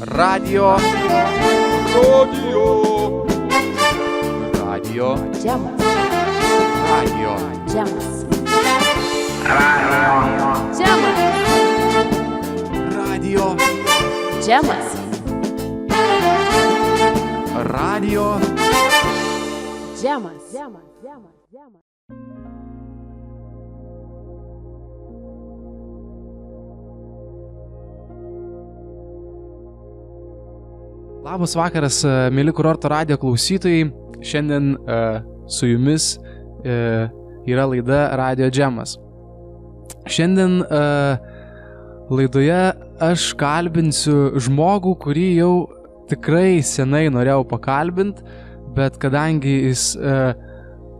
Radio Gemas. Radio Gemas. Radio Gemas. Radio Gemas. Labas vakaras, mėly Kurorto radio klausytojai. Šiandien su jumis yra laida Radio Gemas. Šiandien laidoje aš kalbinsiu žmogų, kurį jau tikrai senai norėjau pakalbinti, bet kadangi jis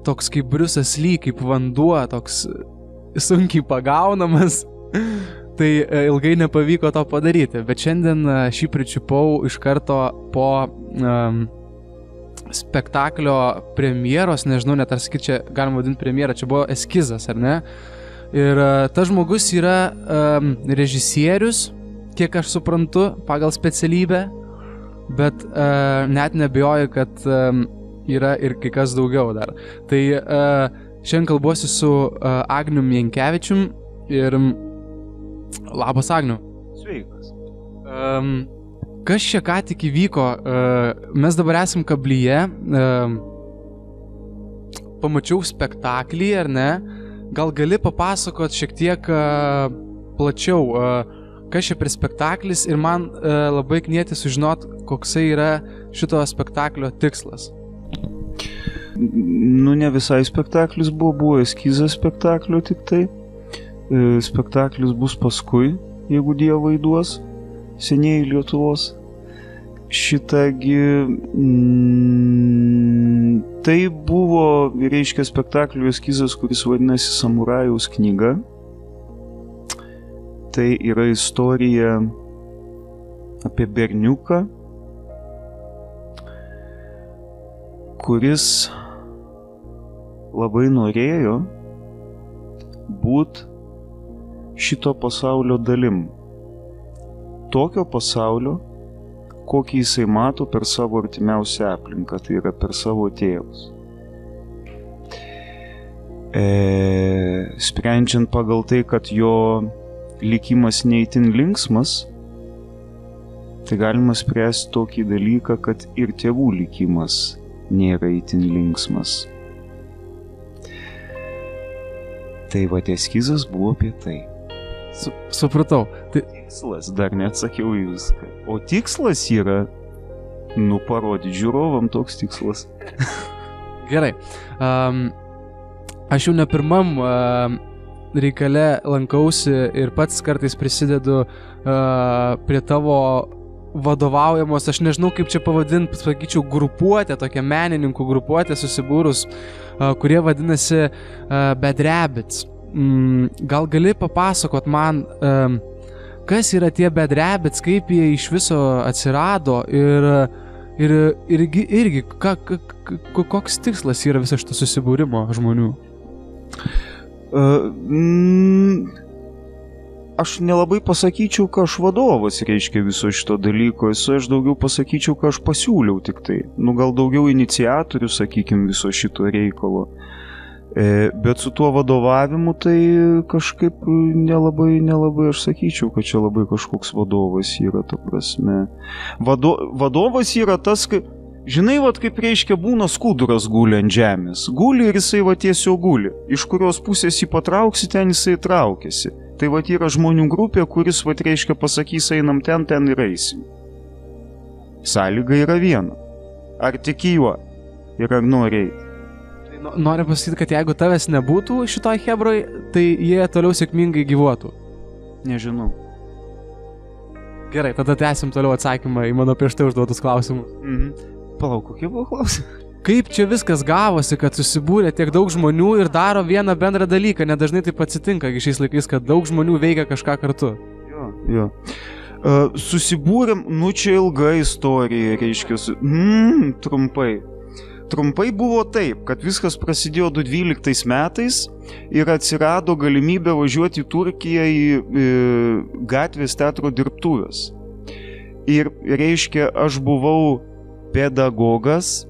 toks kaip Briusas Lee, kaip vanduo, toks sunkiai pagaunamas, tai ilgai nepavyko to padaryti. Bet šiandien šį pričiupau iš karto po spektaklio premjeros, nežinau, net ar sakyti, čia galima vadinti premjerą, čia buvo eskizas, ar ne? Ir tas žmogus yra režisierius, kiek aš suprantu, pagal specialybę, bet net neabejoju, kad yra ir kai kas daugiau dar. Tai šiandien kalbuosi su Agnium Jankevičium ir labas, Agniu. Sveikas. Kas čia ką tik įvyko? Mes dabar esam Kablyje. Pamačiau spektaklį, ar ne? Gal gali papasakot šiek tiek plačiau, kas čia per spektaklis, ir man labai knieti sužinot, koksai yra šito spektaklio tikslas. Nu, ne visai spektaklis buvo eskizas spektaklio tik tai. Spektaklis bus paskui, jeigu Dievai duos, senieji Lietuvos. Šitagi tai buvo, reiškia, spektaklio eskizas, kuris vadinasi Samurajaus knyga. Tai yra istorija apie berniuką, kuris labai norėjo būt šito pasaulio dalim. Tokio pasaulio, kokį jisai mato per savo artimiausią aplinką, tai yra per savo tėvus. Sprendžiant pagal tai, kad jo likimas neįtin linksmas, tai galima spręsti tokį dalyką, kad ir tėvų likimas nėra įtin linksmas. Tai va, eskizas buvo apie tai. Supratau. Tikslas, dar neatsakiau į viską. O tikslas yra, parodyti žiūrovam, toks tikslas. Gerai. Aš jau ne pirmam reikale lankausi ir pats kartais prisidedu prie tavo vadovaujamos, aš nežinau kaip čia pavadinti, sakyčiau, grupuotė, tokia menininkų grupuotė susibūrus, kurie vadinasi Bad Rabbits. Gal gali papasakot man, kas yra tie Bad Rabbits, kaip jie iš viso atsirado irgi koks tikslas yra viso šito susibūrimo žmonių? Aš nelabai pasakyčiau, ką aš vadovas, reiškia, viso šito dalyko. Aš daugiau pasakyčiau, ką aš pasiūliau tik tai. Gal daugiau iniciatorių, sakykim, viso šito reikalo. Bet su tuo vadovavimu tai kažkaip nelabai aš sakyčiau, kad čia labai kažkoks vadovas yra, ta prasme. Vadovas yra tas, žinai, kaip reiškia, būna skuduras guli ant žemės. Guli ir jisai tiesiog guli. Iš kurios pusės jį patrauksi, ten jisai traukiasi. Tai yra žmonių grupė, kuris reiškia pasakys, einam ten ir eisim. Sąlyga yra viena. Ar tiki juo ir ar nori eiti? Noriu pasakyti, kad jeigu tavęs nebūtų šitoj hebroj, tai jie toliau sėkmingai gyvuotų. Nežinau. Gerai, tada tęsim toliau atsakymą į mano prieš tai užduotus klausimus. Palauk, kokie buvo klausimai? Kaip čia viskas gavosi, kad susibūrė tiek daug žmonių ir daro vieną bendrą dalyką? Nedažnai taip atsitinka šiais laikais, kad daug žmonių veikia kažką kartu. Jo. Susibūrėm, čia ilga istorija, reiškia, trumpai. Trumpai buvo taip, kad viskas prasidėjo 2012 metais ir atsirado galimybė važiuoti į Turkiją į gatvės teatro dirbtuves. Ir reiškia, aš buvau pedagogas,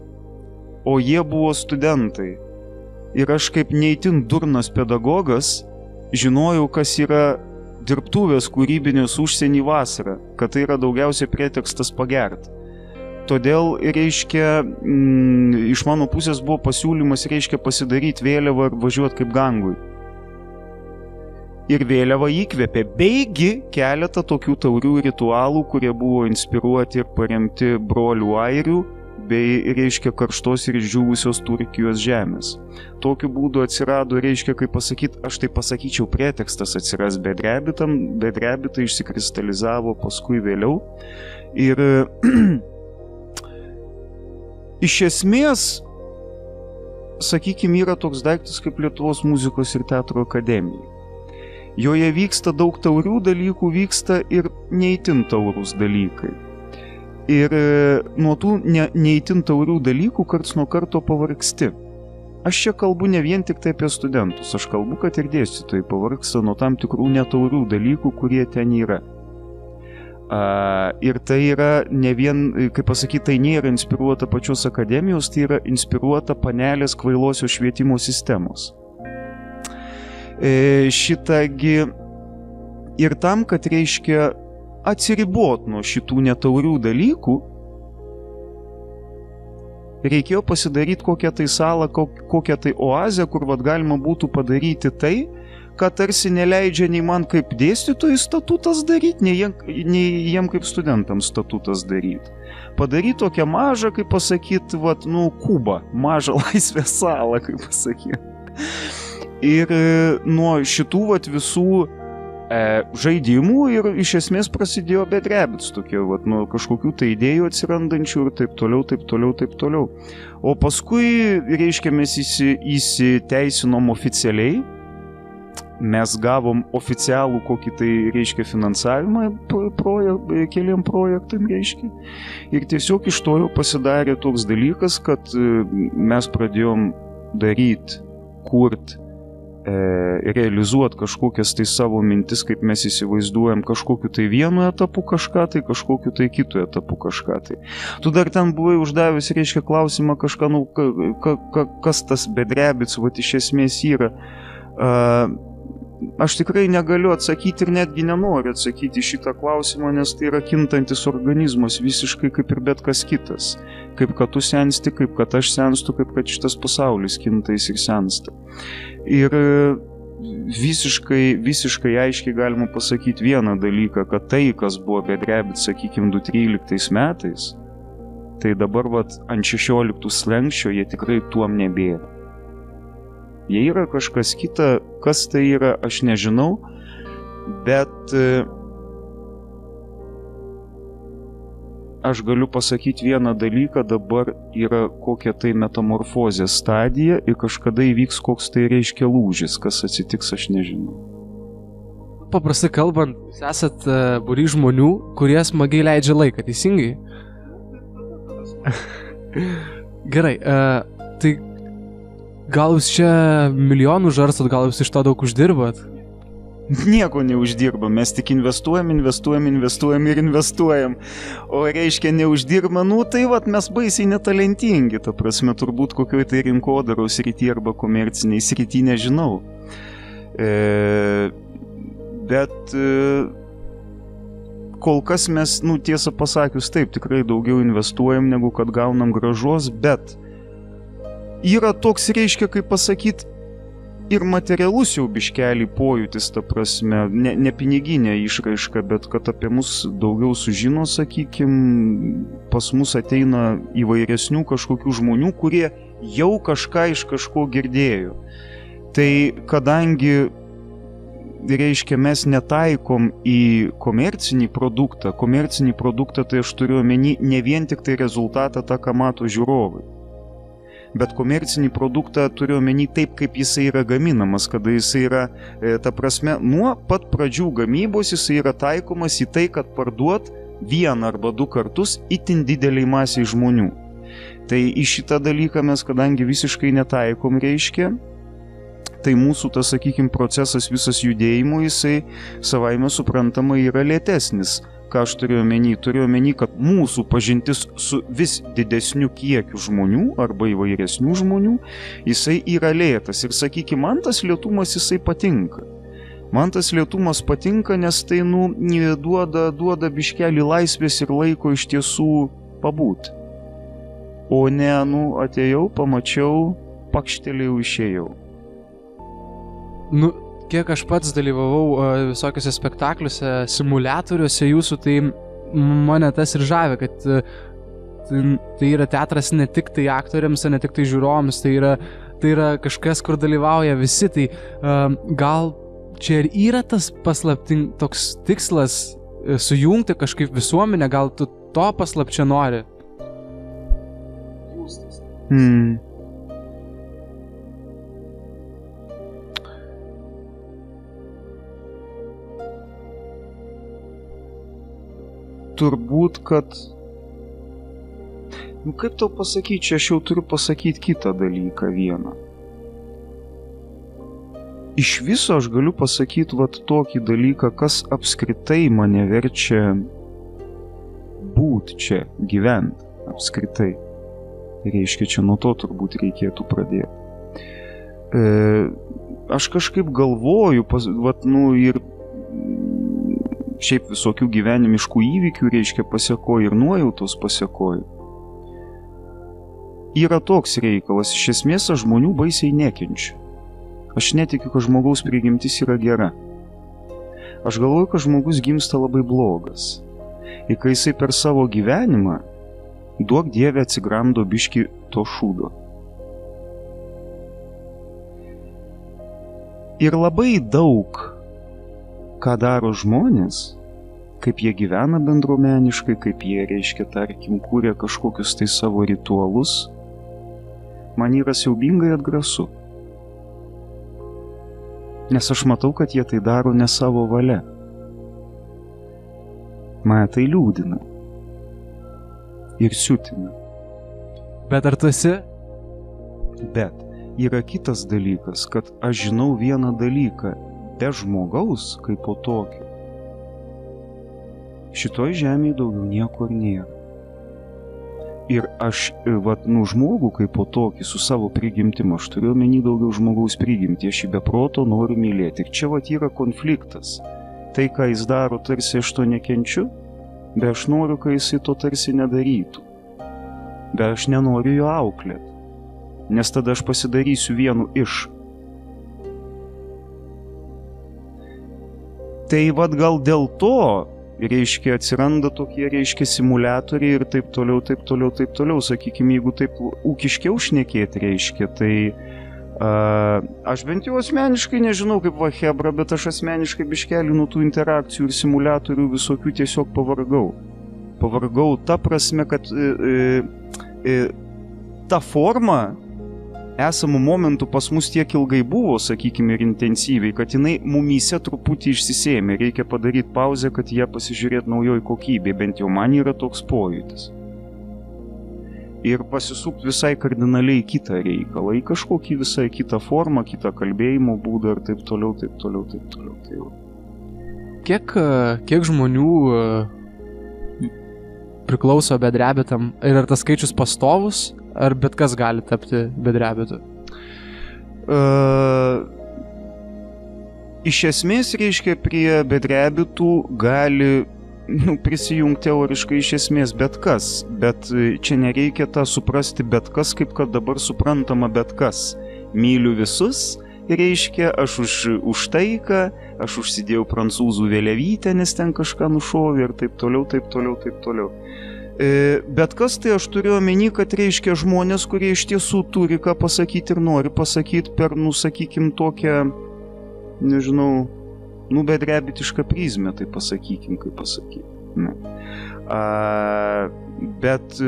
o jie buvo studentai. Ir aš kaip neįtin durnas pedagogas žinojau, kas yra dirbtuvės kūrybinės užsienį vasarą, kad tai yra daugiausiai pretekstas pagert. Todėl, reiškia, iš mano pusės buvo pasiūlymas, reiškia, pasidaryti vėliavą ir važiuoti kaip gangui. Ir vėliava įkvėpė, beigi keletą tokių taurių ritualų, kurie buvo inspiruoti ir paremti brolių airių, bei, reiškia, karštos ir išdžiūvusios Turkijos žemės. Tokiu būdu atsirado, reiškia, kaip pasakyti, aš tai pasakyčiau, pretekstas atsiras bedrebitai išsikristalizavo paskui vėliau. Ir iš esmės, sakykime, yra toks daiktas kaip Lietuvos muzikos ir teatro akademija. Joje vyksta daug taurių dalykų, vyksta ir neįtin taurūs dalykai. Ir nuo tų neįtin taurių dalykų karts nuo karto pavargsti. Aš čia kalbu ne vien tik tai apie studentus, aš kalbu, kad ir dėstytojai pavargsta nuo tam tikrų netaurių dalykų, kurie ten yra. Ir tai yra ne vien, kaip pasakyti, tai nėra inspiruota pačios akademijos, tai yra inspiruota panelės kvailosios švietimo sistemos. Šitagi ir tam, kad reiškia atsiribot nuo šitų netaurių dalykų, reikėjo pasidaryti kokią tai salą, kokią tai oazę, kur vat galima būtų padaryti tai, kad tarsi neleidžia nei man kaip dėstytojui statutas daryti, nei jiem kaip studentams statutas daryti. Padaryti tokią mažą, kaip pasakyti, kubą, mažą laisvės salą, kaip pasakyti. Ir nuo šitų visų žaidimų ir iš esmės prasidėjo bedrebits tokie, nuo kažkokių tai idėjų atsirandančių ir taip toliau. O paskui, reiškia, mes įsiteisinom oficialiai, mes gavom oficialų kokį tai, reiškia, finansavimą keliem projektam, reiškia. Ir tiesiog iš to jau pasidarė toks dalykas, kad mes pradėjom daryti, kurti, realizuoti kažkokias tai savo mintis, kaip mes įsivaizduojam kažkokiu tai vienu etapu kažką, tai kažkokiu tai kitu etapu kažką. Tai. Tu dar ten buvai uždavęs, reiškia, klausimą kažką, kas tas bedrebits, iš esmės yra. Aš tikrai negaliu atsakyti ir netgi nenoriu atsakyti šitą klausimą, nes tai yra kintantis organizmas visiškai kaip ir bet kas kitas. Kaip kad tu sensti, kaip kad aš senstu, kaip kad šitas pasaulis kintais ir sensta. Ir visiškai aiškiai galima pasakyti vieną dalyką, kad tai, kas buvo bedrebit, sakykime, 2013 metais, tai dabar ant 16 slenkščio jie tikrai tuom nebėra. Jie yra kažkas kita, kas tai yra, aš nežinau, bet aš galiu pasakyti vieną dalyką, dabar yra kokia tai metamorfozės stadija ir kažkada įvyks koks tai reiškia lūžis, kas atsitiks, aš nežinau. Paprastai kalbant, jūs esat būrys žmonių, kurie smagiai leidžia laiką, teisingai? Gerai, tai gal jūs čia milijonų žarstot, gal jūs iš to daug uždirbat? Nieko neuždirbam, mes tik investuojam ir investuojam. O reiškia neuždirba, tai mes baisiai netalentingi, ta prasme, turbūt kokioj tai rinkodaros srity arba komerciniai srity, nežinau. Bet kol kas mes, tiesą pasakius, taip, tikrai daugiau investuojam, negu kad gaunam gražos, bet yra toks, reiškia, kaip pasakyti, ir materialus jau biškelį pojūtis, ta prasme, ne piniginė išraiška, bet kad apie mus daugiau sužino, sakykim, pas mus ateina įvairesnių kažkokių žmonių, kurie jau kažką iš kažko girdėjo. Tai kadangi, reiškia, mes netaikom į komercinį produktą tai aš turiu omeny ne vien tik tai rezultatą tą, ką mato žiūrovai. Bet komercinį produktą turiu omeny taip, kaip jisai yra gaminamas, kada jisai yra, ta prasme, nuo pat pradžių gamybos jisai yra taikomas į tai, kad parduot vieną arba du kartus itin dideliai masiai žmonių. Tai į šitą dalyką mes, kadangi visiškai netaikom, reiškia, tai mūsų, tas, sakykime, procesas visas judėjimo, jisai savaime suprantama yra lėtesnis. ką aš turiu omeny? Turiu omeny, kad mūsų pažintis su vis didesniu kiekiu žmonių arba įvairesnių žmonių, jisai yra lėtas. Ir sakykime, man tas lėtumas jisai patinka. Man tas lėtumas patinka, nes tai duoda biškelį laisvės ir laiko iš tiesų pabūti. O ne, atėjau, pamačiau, pakštelėjau, išėjau. Kiek aš pats dalyvavau visokiuose spektakliuose, simuliatoriuose jūsų, tai mane tas ir žavi, kad tai yra teatras ne tik tai aktoriams, ne tik tai žiūrovams, tai yra kažkas, kur dalyvauja visi, tai gal čia ir yra tas toks tikslas sujungti kažkaip visuomenę, gal tu to paslapčia nori? Turbūt, kad... kaip tau pasakyti, čia aš jau turiu pasakyti kitą dalyką vieną. Iš viso aš galiu pasakyti tokį dalyką, kas apskritai mane verčia būt čia, gyventi apskritai. Reiškia, čia nuo to turbūt reikėtų pradėti. Aš kažkaip galvoju, ir šiaip visokių gyvenimiškų įvykių, reiškia, pasiekoju ir nuojautos pasiekoju. Yra toks reikalas, iš esmės aš žmonių baisiai nekenčiu. Aš netikiu, kad žmogaus prigimtis yra gera. Aš galvoju, kad žmogus gimsta labai blogas. Ir kai jisai per savo gyvenimą, duok Dieve atsigramdo biškį to šūdo. Ir labai daug, ką daro žmonės, kaip jie gyvena bendruomeniškai, kaip jie, reiškia, tarkim, kūrė kažkokius tai savo ritualus, man yra siaubingai atgrasu. Nes aš matau, kad jie tai daro ne savo valia. Mane tai liūdina. Ir siutina. Bet ar tu esi? Bet yra kitas dalykas, kad aš žinau vieną dalyką. Be žmogaus, kaip po tokio, šitoj žemėje daugiau nieko nėra. Ir aš, žmogų kaip po tokį, su savo prigimtim, aš turiu omeny daugiau žmogaus prigimtį, aš jį be proto noriu mylėti. Ir čia yra konfliktas. Tai, ką jis daro, tarsi aš to nekenčiu, bet aš noriu, kad jisai to tarsi nedarytų. Bet aš nenoriu jo auklėti, nes tada aš pasidarysiu vienu iš. Tai gal dėl to, reiškia, atsiranda tokie, reiškia, simuliatoriai ir taip toliau. Sakykime, jeigu taip ūkiškiau šnekėti, reiškia, tai aš bent jau asmeniškai nežinau kaip Chebra, bet aš asmeniškai biškelį nuo tų interakcijų ir simuliatorių visokių tiesiog pavargau. Pavargau ta prasme, kad ta forma esamų momentų pas mus tiek ilgai buvo, sakykime, ir intensyviai, kad jinai mumyse truputį išsisėmė. Reikia padaryti pauzę, kad ją pasižiūrėti naujoj kokybėje, bent jau man yra toks pojūtis. Ir pasisukti visai kardinaliai kitą reikalą, į kažkokį visai kitą formą, kitą kalbėjimo būdą ir taip toliau. Kiek žmonių priklauso bedrebitam? Ir ar tas skaičius pastovus, ar bet kas gali tapti bedrebitu? Iš esmės, reiškia, prie bedrebitų gali prisijungti teoriškai iš esmės bet kas, bet čia nereikia tą suprasti bet kas, kaip kad dabar suprantama bet kas. Myliu visus, reiškia, aš už taiką, aš užsidėjau prancūzų vėliavytę, nes ten kažką nušovė ir taip toliau. Bet kas tai aš turiu omeny, kad reiškia žmonės, kurie iš tiesų turi ką pasakyti ir nori pasakyti per, sakykim, tokią, nežinau, bedrebitišką prizmę, tai pasakykim, kaip pasakyti. Bet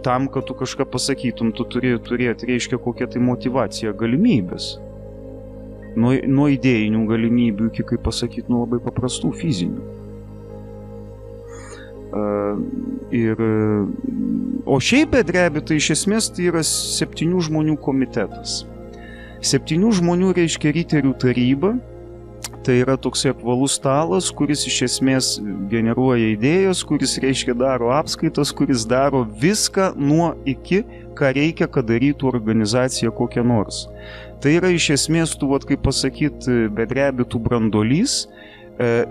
tam, kad tu kažką pasakytum, tu turi turėti, reiškia, kokią tai motivaciją, galimybės. Nuo idėjinių galimybių iki, kaip pasakyti, nuo labai paprastų fizinių. O šiaip bedrebi, tai iš esmės tai yra 7 žmonių komitetas. 7 žmonių, reiškia, riterių taryba, Tai yra toksai apvalus stalas, kuris iš esmės generuoja idėjas, kuris reiškia daro apskaitas, kuris daro viską nuo iki, ką reikia, kad darytų organizacija kokią nors. Tai yra iš esmės, tu, vat, kaip pasakyti, bedrebitų brandolys.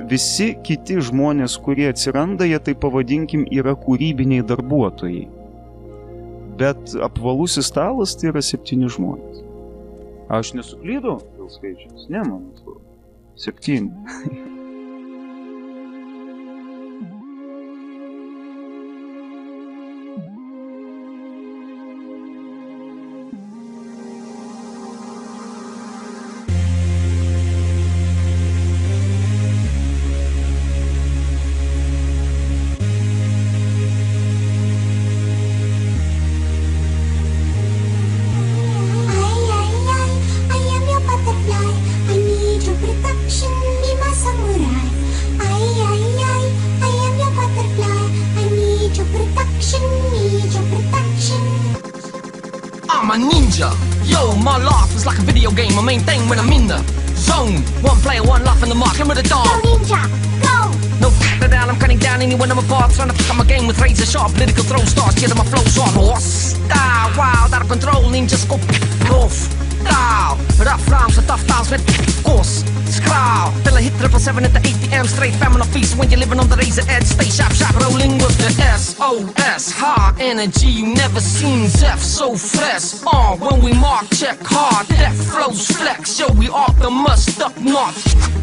Visi kiti žmonės, kurie atsiranda, jie tai pavadinkim yra kūrybiniai darbuotojai. Bet apvalusis stalas tai yra 7 žmonės. Aš nesuklydau dėl skaičius? Ne, man atrodo. 7. I'm a ninja. Yo, my life is like a video game. My main thing when I'm in the zone. One player, one life in the mark. I'm with the dog. Go ninja, go! No f***er down, I'm cutting down anyone I'm apart. Trying to fuck up my game with razor sharp political throw stars. Getting my flows on horse. Style, wild, out of control. Ninjas go off. Style, rough rhymes and tough styles with course. Scrowl, till I hit 777 at the 8 p.m. Straight famine of feast when you're living on the razor edge. Stay sharp, sharp, rolling with the SOS. High energy, you never seen Zeph so fresh. When we mark, check hard, death flows flex. Yo, we off the must up north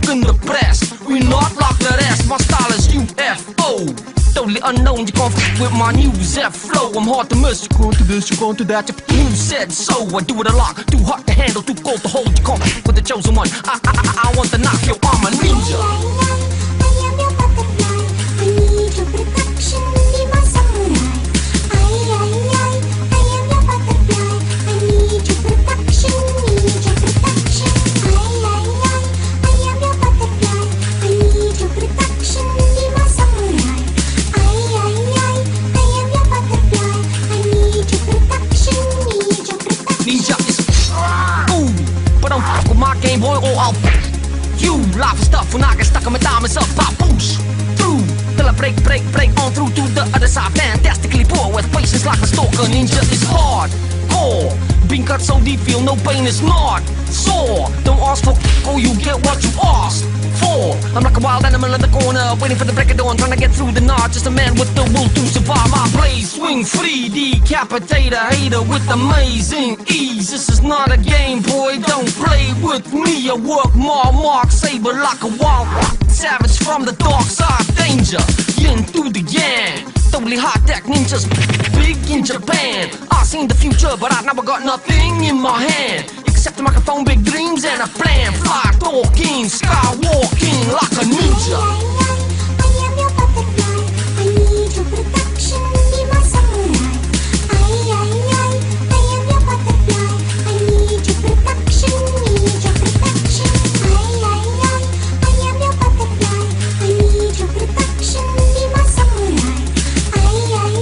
in the press. We not lock the rest, my style is UFO. Totally unknown, you can't f*** with my new Zeph flow. I'm hard to miss, you're going to this, you're going to that. You said so, I do it a lot. Too hot to handle, too cold to hold. You can't f*** with the chosen one. I want to knock you, I'm a ninja. I am your butterfly. I need your protection. Be my samurai. I am your butterfly. I need your protection. Need your protection. I am your butterfly. I need your protection. Be my samurai. I am your butterfly. I need your protection. Need your protection. Ninja is ooh, but don't fuck with my Game Boy or I'll you. Life is tough when I get stuck on my diamonds up. I push through till I break on through to the other side. Fantastically poor with patience like a stalker. Ninja is hardcore. Being cut so deep, feel no pain is not sore. Don't ask for or you get what you asked for. I'm like a wild animal in the corner, waiting for the break of dawn, trying to get through the night. Just a man with the will to survive. My blade swing free, decapitate a hater with amazing ease. This is not a game, boy, don't play with me. I work my mark, saber like a wild savage from the dark side. Danger, yin through the yang. Totally high-tech ninjas, big in Japan. I seen the future, but I never got nothing in my hand except a microphone, big dreams, and a plan. Fly, talking, skywalking like a ninja. I am your butterfly. I need your protection. Be my samurai. I am your butterfly. I need your protection. Need your protection. I am your butterfly. I need your protection. Be my samurai. I am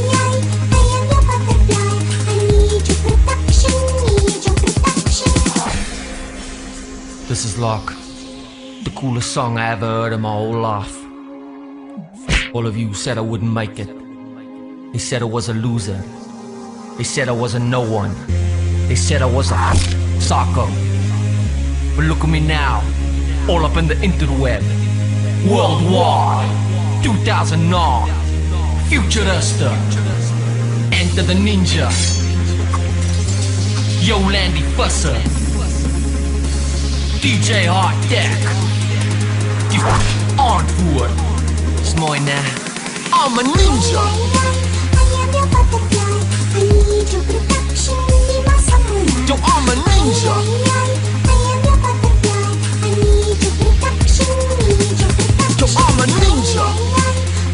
your butterfly. I need your protection. Need your protection. This is Lock, the coolest song I ever heard in my whole life. All of you said I wouldn't make it. They said I was a loser. They said I was a no one. They said I was a psycho. But look at me now, all up in the interweb. Worldwide, 2009, Futurista. Enter the ninja. Yo, Landy Fusser. DJ Hard Deck. Die antwoord is mooi, ne? I'm a ninja. I am your butterfly. I need your protection. Be my samurai. Yo, I'm a ninja. I am your butterfly. I need your protection. Need your protection. Yo, I'm a ninja.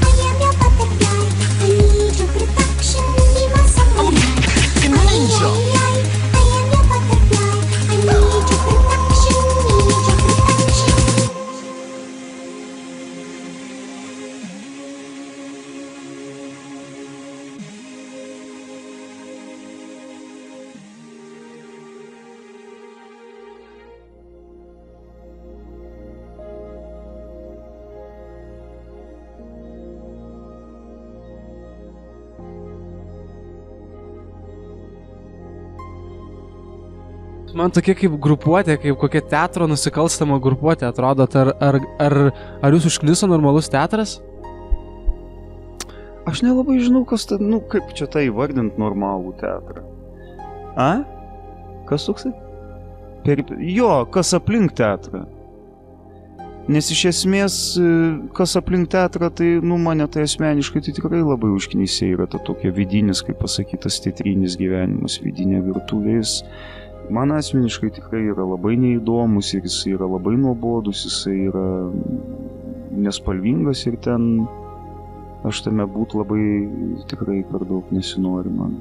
I am your butterfly. I need your protection. Be my samurai. I'm a fucking ninja. I am your butterfly. I need your protection. Need your protection. Man tokia kaip grupuotė, kaip kokia teatro nusikalstama grupuotė atrodo. Ar jūs užkniso normalus teatras? Aš nelabai žinau, kas ta, kaip čia tai įvardint normalų teatrą. A? Kas toksai? Jo, kas aplink teatrą. Nes iš esmės, kas aplink teatrą, tai, mane tai asmeniškai tai tikrai labai užknisė yra ta tokia vidinis, kaip pasakytas, teatrinis gyvenimas, vidinė virtuvės. Man asmeniškai tikrai yra labai neįdomus ir jis yra labai nuobodus, jis yra nespalvingas ir ten aš tame būt labai tikrai per daug nesinori man.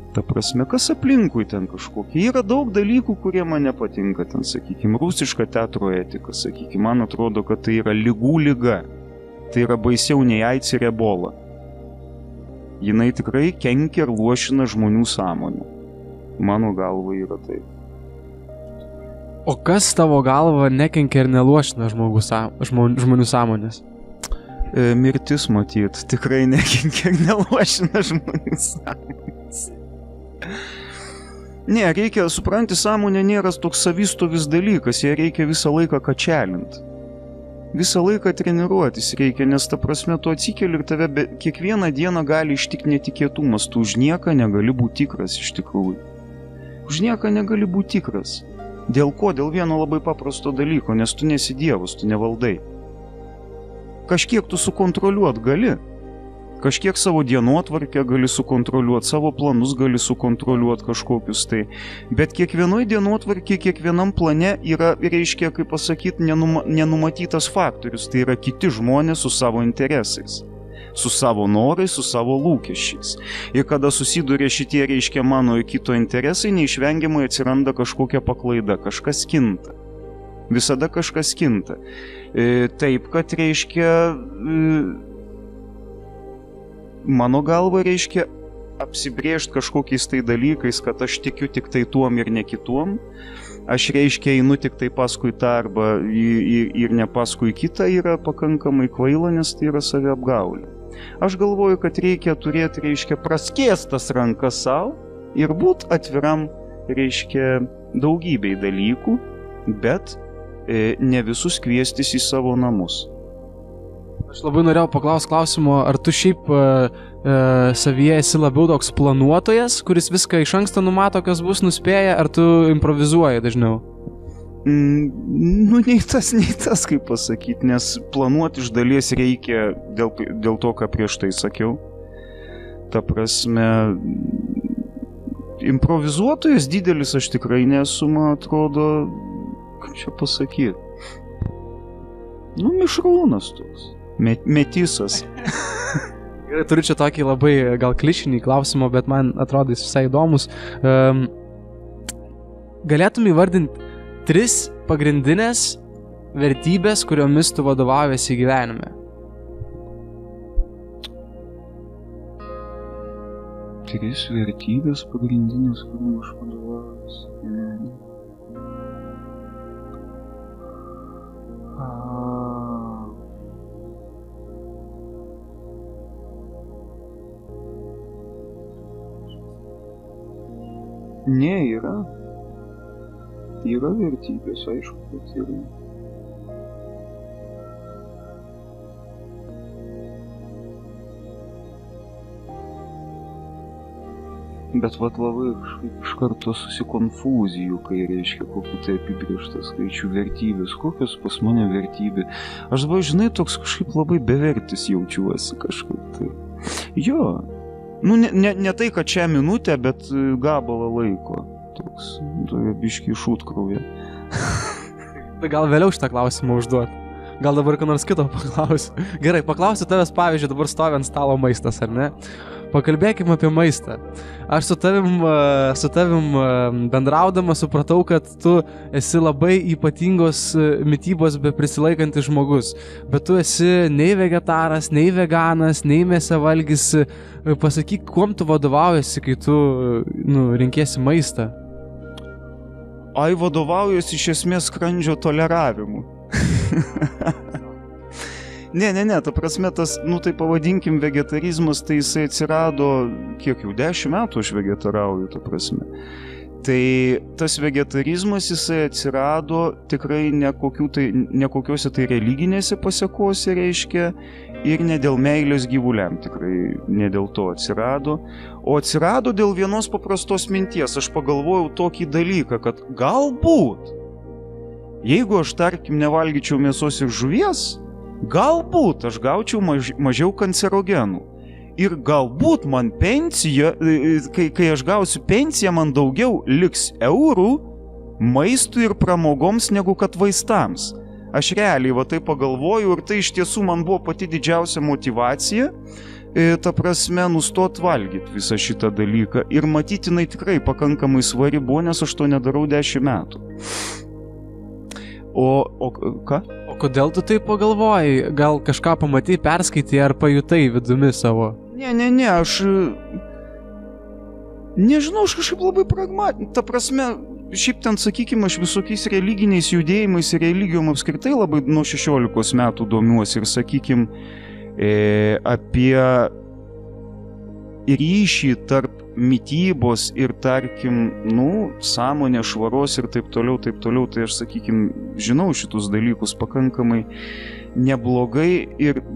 Ta prasme, kas aplinkui ten kažkokie. Yra daug dalykų, kurie man nepatinka ten, sakykime, rusiška teatro etika, sakykime. Man atrodo, kad tai yra ligų liga. Tai yra baisiau nei AIDS ir ebola. Jinai tikrai kenkia ir luošina žmonių sąmonę. Mano galva yra taip. O kas tavo galva nekenkia ir neluošina žmonių sąmonės? Mirtis matyt, tikrai nekenkia ir neluošina žmonių sąmonės. Ne, reikia, supranti, sąmonė nėra toks savistovis dalykas, ją reikia visą laiką kačelint. Visą laiką treniruotis reikia, nes ta prasme tu atsikeli ir tave kiekvieną dieną gali ištikti netikėtumas, tu už nieką negali būti tikras iš tikrųjų. Už nieką negali būti tikras. Dėl ko? Dėl vieno labai paprasto dalyko, nes tu nesi dievas, tu nevaldai. Kažkiek tu sukontroliuot gali. Kažkiek savo dienotvarkę gali sukontroliuoti, savo planus gali sukontroliuoti kažkokius tai. Bet kiekvienoj dienotvarkė, kiekvienam plane yra, reiškia, kaip pasakyti, nenumatytas faktorius. Tai yra kiti žmonės su savo interesais, su savo norais, su savo lūkesčiais. Ir kada susiduria šitie, reiškia, mano ir kito interesai, neišvengiamai atsiranda kažkokia paklaida, kažkas kinta. Visada kažkas kinta. Taip, kad, reiškia, mano galva, reiškia apsibrėžti kažkokiais tai dalykais, kad aš tikiu tik tai tuom ir ne kituom. Aš, reiškia, einu tik tai paskui tą arba ir ne paskui kitą yra pakankamai kvaila, nes tai yra saviapgaulė. Aš galvoju, kad reikia turėti, reiškia, praskėstas rankas savo ir būt atviram, reiškia, daugybei dalykų, bet ne visus kviestis į savo namus. Aš labai norėjau paklausti klausimo, ar tu šiaip savyje esi labiau toks planuotojas, kuris viską iš anksto numato, kas bus, nuspėja, ar tu improvizuoji dažniau? Nei tas, kaip pasakyti, nes planuoti iš dalies reikia dėl to, ką prieš tai sakiau. Ta prasme, improvizuotojas didelis aš tikrai nesu, man atrodo, kaip čia pasakyti, mišrūnas toks. Metisas. Turiu čia tokį labai gal klišinį klausimą, bet man atrodo jis visai įdomus. Galėtum įvardinti 3 pagrindinės vertybės, kuriomis tu vadovaujasi gyvenime? 3 vertybės pagrindinės, kuriuom aš vadovaujasi gyvenime. Ne, yra. Yra vertybės, aišku, kad yra. Bet labai iš karto susikonfūzijų, kai reiškia kokį tai apibrėžtą skaičių vertybės. Kokios pas mane vertybė? Aš dabar, žinai, toks kažkaip labai bevertis jaučiuosi kažkaip tai. Jo. Ne tai, kad šią minutę, bet gabalą laiko. Toks, biškį šūtkraujė. Gal vėliau šitą klausimą užduot. Gal dabar ką nors kito paklausiu. Gerai, paklausiu tavęs, pavyzdžiui, dabar stovi ant stalo maistas, ar ne? Pakalbėkime apie maistą. Aš su tavim bendraudama supratau, kad tu esi labai ypatingos mitybos beprisilaikantis žmogus. Bet tu esi nei vegetaras, nei veganas, nei mėsavalgis. Pasakyk, kuom tu vadovaujasi, kai tu renkiesi maistą? Vadovaujasi iš esmės skrandžio toleravimu. Ne, ta prasme, tas, tai pavadinkim vegetarizmas, tai jisai atsirado, kiek jau 10 metų aš vegetarauju, ta prasme. Tai tas vegetarizmas jisai atsirado tikrai nekokiuose tai religinėse pasiekose, reiškia, ir ne dėl meilės gyvuliam, tikrai ne dėl to atsirado, o atsirado dėl vienos paprastos minties. Aš pagalvojau tokį dalyką, kad galbūt, jeigu aš, tarkim, nevalgyčiau mėsos ir žuvies, galbūt aš gaučiau mažiau kancerogenų. Ir galbūt man pensija, kai aš gausiu pensiją, man daugiau liks eurų maistui ir pramogoms negu kad vaistams. Aš realiai va tai pagalvoju ir tai iš tiesų man buvo pati didžiausia motyvacija, ta prasme, nustot valgyti visą šitą dalyką. Ir matytinai tikrai pakankamai svari buvo, nes aš to nedarau 10 metų. O ką? O kodėl tu taip pagalvojai? Gal kažką pamatai, perskaitai ar pajutai vidumi savo? Ne, aš... Nežinau, aš kažkaip labai pragmatinį. Ta prasme, šiaip ten, sakykime, aš visokiais religiniais judėjimais ir religijom apskritai labai nuo 16 metų domiuosi ir, sakykime, apie ryšį tarp mitybos ir, tarkim, sąmonė, švaros ir taip toliau, tai aš, sakykime, žinau šitus dalykus pakankamai neblogai,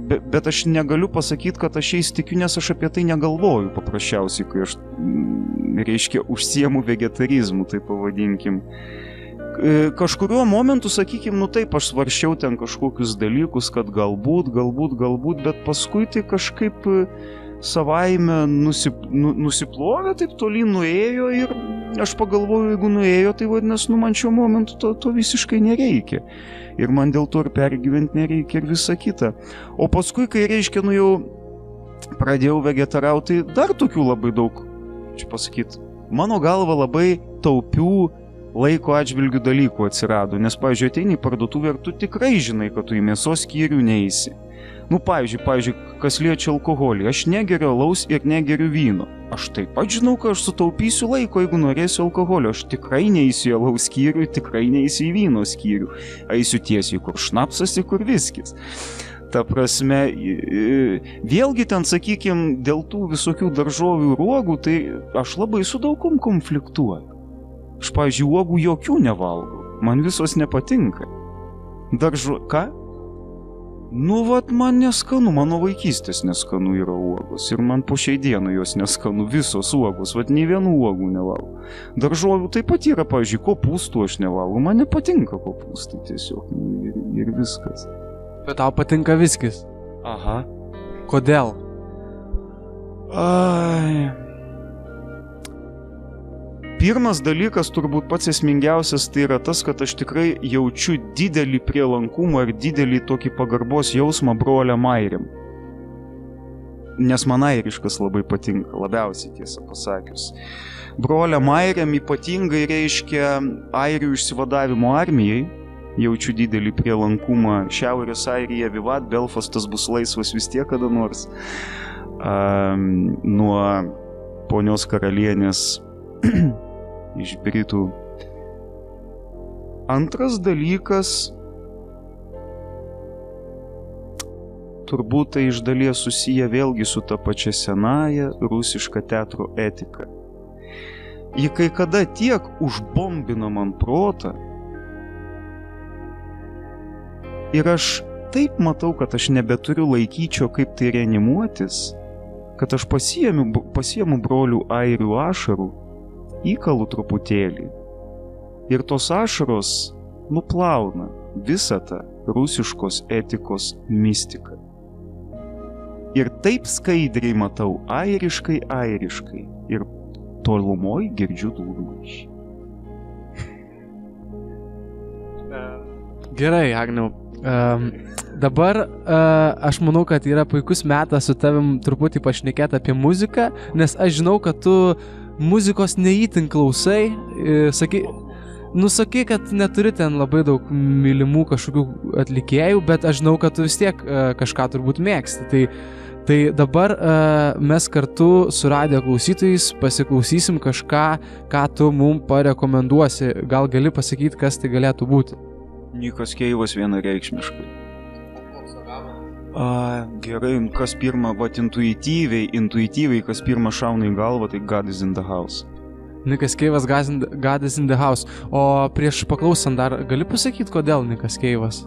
bet aš negaliu pasakyti, kad aš jais tikiu, nes aš apie tai negalvoju paprasčiausiai, kai aš, reiškia, užsiemu vegetarizmu, tai pavadinkim. Kažkuriuo momentu, sakykime, taip, aš svarsčiau ten kažkokius dalykus, kad galbūt, bet paskui tai kažkaip savaime nusiplovė, taip toli nuėjo ir aš pagalvoju, jeigu nuėjo, tai vadinasi, man šiuo momentu to visiškai nereikia. Ir man dėl to ir pergyventi nereikia ir visa kita. O paskui, kai reiškia, jau pradėjau vegetarauti, tai dar tokių labai daug, čia pasakyti, mano galva labai taupių laiko atžvilgių dalykų atsirado. Nes, pavyzdžiui, ateini į parduotuvę ir tu tikrai žinai, kad tu į mėsos skyrių neisi. Pavyzdžiui, kas liečia alkoholį, aš negeriu alaus ir negeriu vyno. Aš taip pat žinau, kad aš sutaupysiu laiko, jeigu norėsiu alkoholio. Aš tikrai neįsiu į alaus skyrių, tikrai neįsiu į vyno skyrių. Eisiu tiesiai, kur šnapsas ir kur viskis. Ta prasme, vėlgi ten, sakykime, dėl tų visokių daržovių ir uogų, tai aš labai su daugum konfliktuoju. Aš, pavyzdžiui, uogų jokių nevalgau. Man visos nepatinka. Ką? Man neskanu, mano vaikystės neskanu yra uogos ir man po šiai dienai jos neskanu, visos uogos, nei vienų uogų nevalgau. Daržovių taip pat yra, pavyzdžiui, kopūstų aš nevalgau, man nepatinka kopūstai tiesiog ir viskas. Bet tau patinka viskis? Aha. Kodėl? Pirmas dalykas, turbūt pats esmingiausias, tai yra tas, kad aš tikrai jaučiu didelį prielankumą ir didelį tokį pagarbos jausmą broliam airiam. Nes man airiškas labai patinka, labiausiai tiesą pasakius. Broliam airiam ypatingai reiškia airių išsivadavimo armijai. Jaučiu didelį prielankumą. Šiaurės Airija vivat, Belfastas bus laisvas vis tiek kada nors. Nuo ponios karalienės iš Britų. Antras dalykas, turbūt tai iš dalies susiję vėlgi su ta pačia senaja rusiška teatro etika. Ji kai kada tiek užbombino man protą ir aš taip matau, kad aš nebeturiu laikyčio, kaip tai reanimuotis, kad aš pasiemu brolių airių ašarų, įkalu truputėlį ir tos ašaros nuplauna visą tą rusiškos etikos mistiką. Ir taip skaidriai matau airiškai ir tolumoj girdžiu dūdmaišį. Gerai, Agniau. Dabar aš manau, kad yra puikus metas su tavim truputį pašnekėti apie muziką, nes aš žinau, kad tu muzikos neįtin klausai, sakai, kad neturi ten labai daug mylimų kažkokių atlikėjų, bet aš žinau, kad tu vis tiek kažką turbūt mėgsti. Tai dabar mes kartu su radijo klausytojais pasiklausysim kažką, ką tu mum parekomenduosi. Gal gali pasakyti, kas tai galėtų būti? Nikas Keivas vienareikšmiškai. Gerai, kas pirma, intuityviai, kas pirma šauna į galvą, tai God is in the house. Nikas Keivas, God is in the house. O prieš paklausant dar, gali pasakyti, kodėl Nikas Keivas?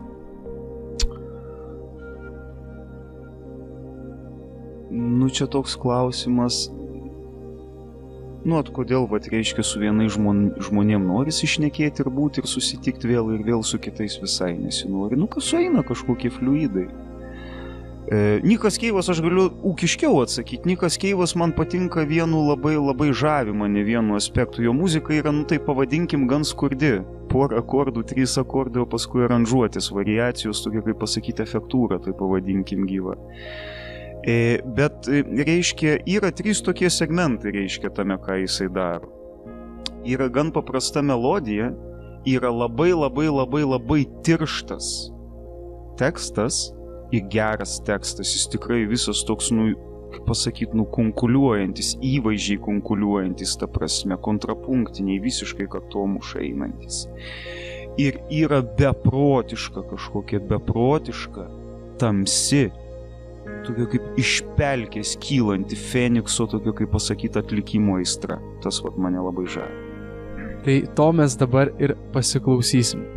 Nu, čia toks klausimas. Nu, kodėl, reiškia, su vienai žmonėm norisi išnekėti ir būti ir susitikti vėl ir vėl su kitais visai nesinori. Nu, kas sueina kažkokie fluidai. Nikas Keivas, aš galiu ūkiškiau atsakyti. Nikas Keivas man patinka vienu labai žavi mane vienu aspektu. Jo muzika yra, nu tai pavadinkim, gan skurdi. Porą akordų, 3 akordai, o paskui aranžuotis, variacijos, tokia kaip pasakyti efektūra, tai pavadinkim gyvą. Bet, reiškia, yra 3 tokie segmentai, reiškia, tame, ką jisai daro. Yra gan paprasta melodija, yra labai tirštas tekstas ir geras tekstas. Jis tikrai visas toks, kaip pasakyti, konkuliuojantis, įvaizdžiai konkuliuojantis, ta prasme, kontrapunktiniai, visiškai kaktomuša einantis. Ir yra beprotiška, tamsi, tokia kaip iš pelkės kylanti Fenikso, tokia kaip pasakyti atlikimo aistra. Tas mane labai žavi. Tai to mes dabar ir pasiklausysim.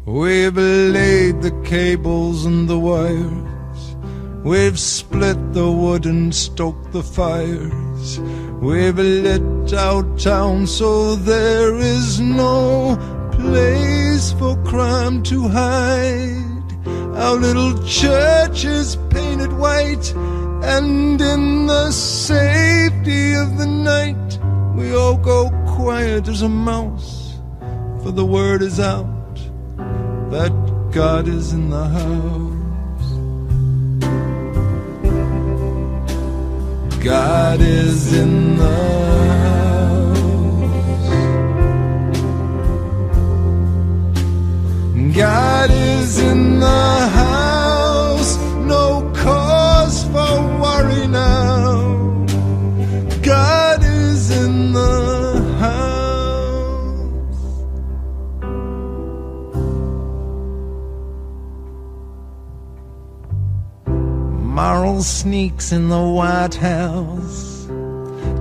We've laid the cables and the wires, we've split the wood and stoked the fires, we've lit out town so there is no place for crime to hide. Our little church is painted white, and in the safety of the night we all go quiet as a mouse, for the word is out that God is in the house. God is in the house. God is in the house. No cause for worry now. God is in the house. Moral sneaks in the White House,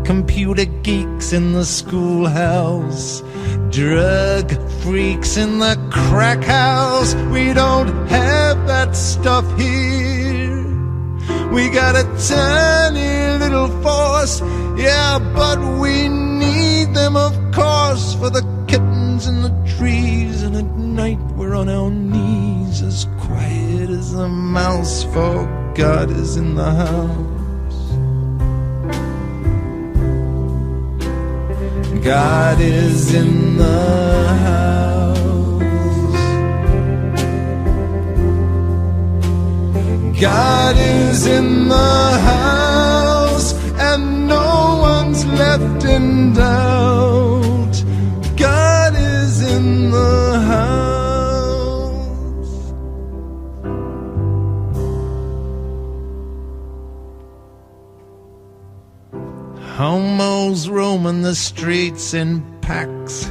computer geeks in the schoolhouse, drug freaks in the crack house. We don't have that stuff here. We got a tiny little force, yeah, but we need them, of course, for the kittens in the trees. And at night we're on our knees, as quiet as a mouse, for God is in the house. God is in the house. God is in the house, and no one's left in doubt. God is in the house. Homos roaming the streets in packs,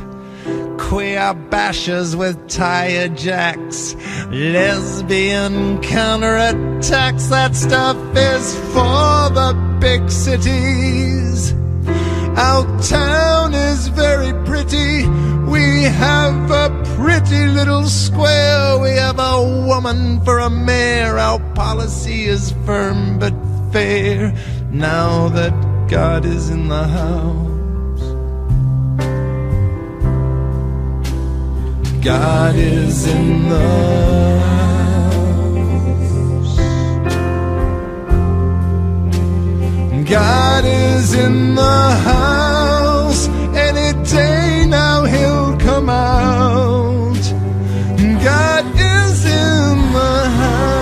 queer bashers with tire jacks, lesbian counterattacks. That stuff is for the big cities. Our town is very pretty. We have a pretty little square. We have a woman for a mayor. Our policy is firm but fair. Now that God is in the house, God is in the house. God is in the house. Any day now he'll come out. God is in the house.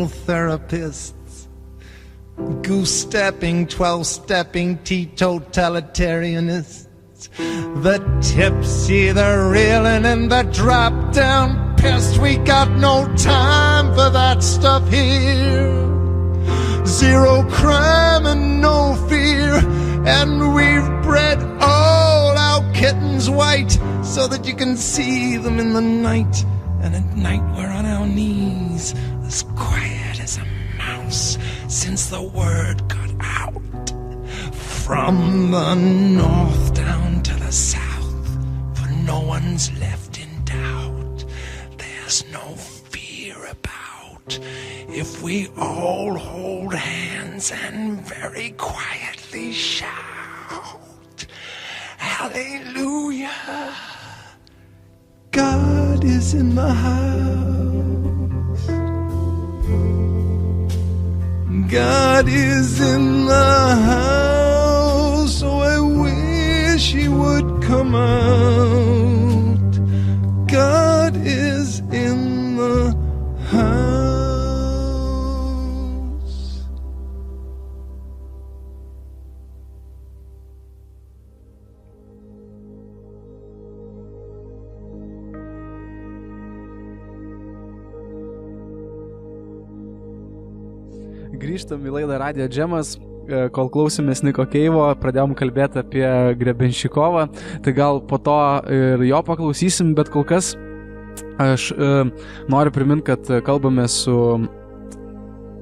hypnotherapists, goose-stepping, 12-stepping teetotalitarianists, the tipsy, the reeling, and the drop-down pest. We got no time for that stuff here. Zero crime and no fear, and we've bred all our kittens white so that you can see them in the night. And at night we're on our knees, as quiet as a mouse, since the word got out. From the north down to the south, for no one's left in doubt. There's no fear about if we all hold hands and very quietly shout, Hallelujah! God is in the house. God is in the house, so I wish he would come out. God is in the house. Grįžtam į laidą Radio Džemas. Kol klausėmės Niko Keivo, pradėjom kalbėti apie Grebenščikovą, tai gal po to ir jo paklausysim, bet kol kas aš noriu priminti, kad kalbame su,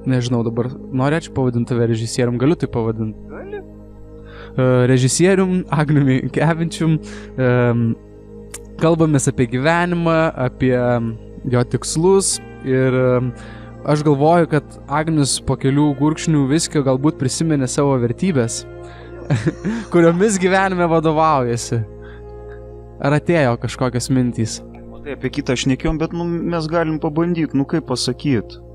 nežinau dabar, norėčiau pavadinti tave režisierium, galiu tai pavadinti? Gali. Režisierium Agniumi Kevinčium, kalbamės apie gyvenimą, apie jo tikslus ir aš galvoju, kad Agnius po kelių gurkšnių viskio galbūt prisiminė savo vertybės, kuriomis gyvenime vadovaujasi. Ar atėjo kažkokios mintys? Tai apie kitą šnekėjom, bet mes galim pabandyti, kaip pasakyti.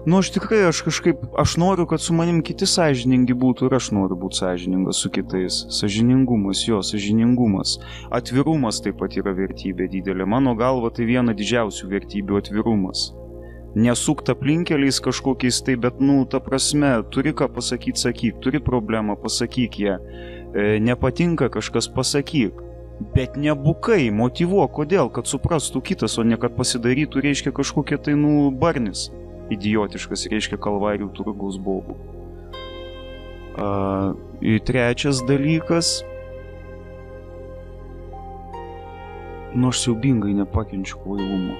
Aš tikrai, aš noriu, kad su manim kiti sąžiningi būtų ir aš noriu būti sąžiningas su kitais. Sąžiningumas. Atvirumas taip pat yra vertybė didelė. Mano galva tai viena didžiausių vertybių atvirumas. Nesukta aplinkeliais kažkokiais tai, bet, ta prasme, turi ką pasakyti, sakyk, turi problemą, pasakyk ją. Nepatinka kažkas, pasakyk. Bet nebukai, motyvuok, kodėl, kad suprastų kitas, o ne kad pasidarytų, reiškia kažkokia tai, barnis. Idiotiškas, reiškia kalvarijų turgaus bobų. Ir trečias dalykas. Aš siaubingai nepakenčiu kvailumą.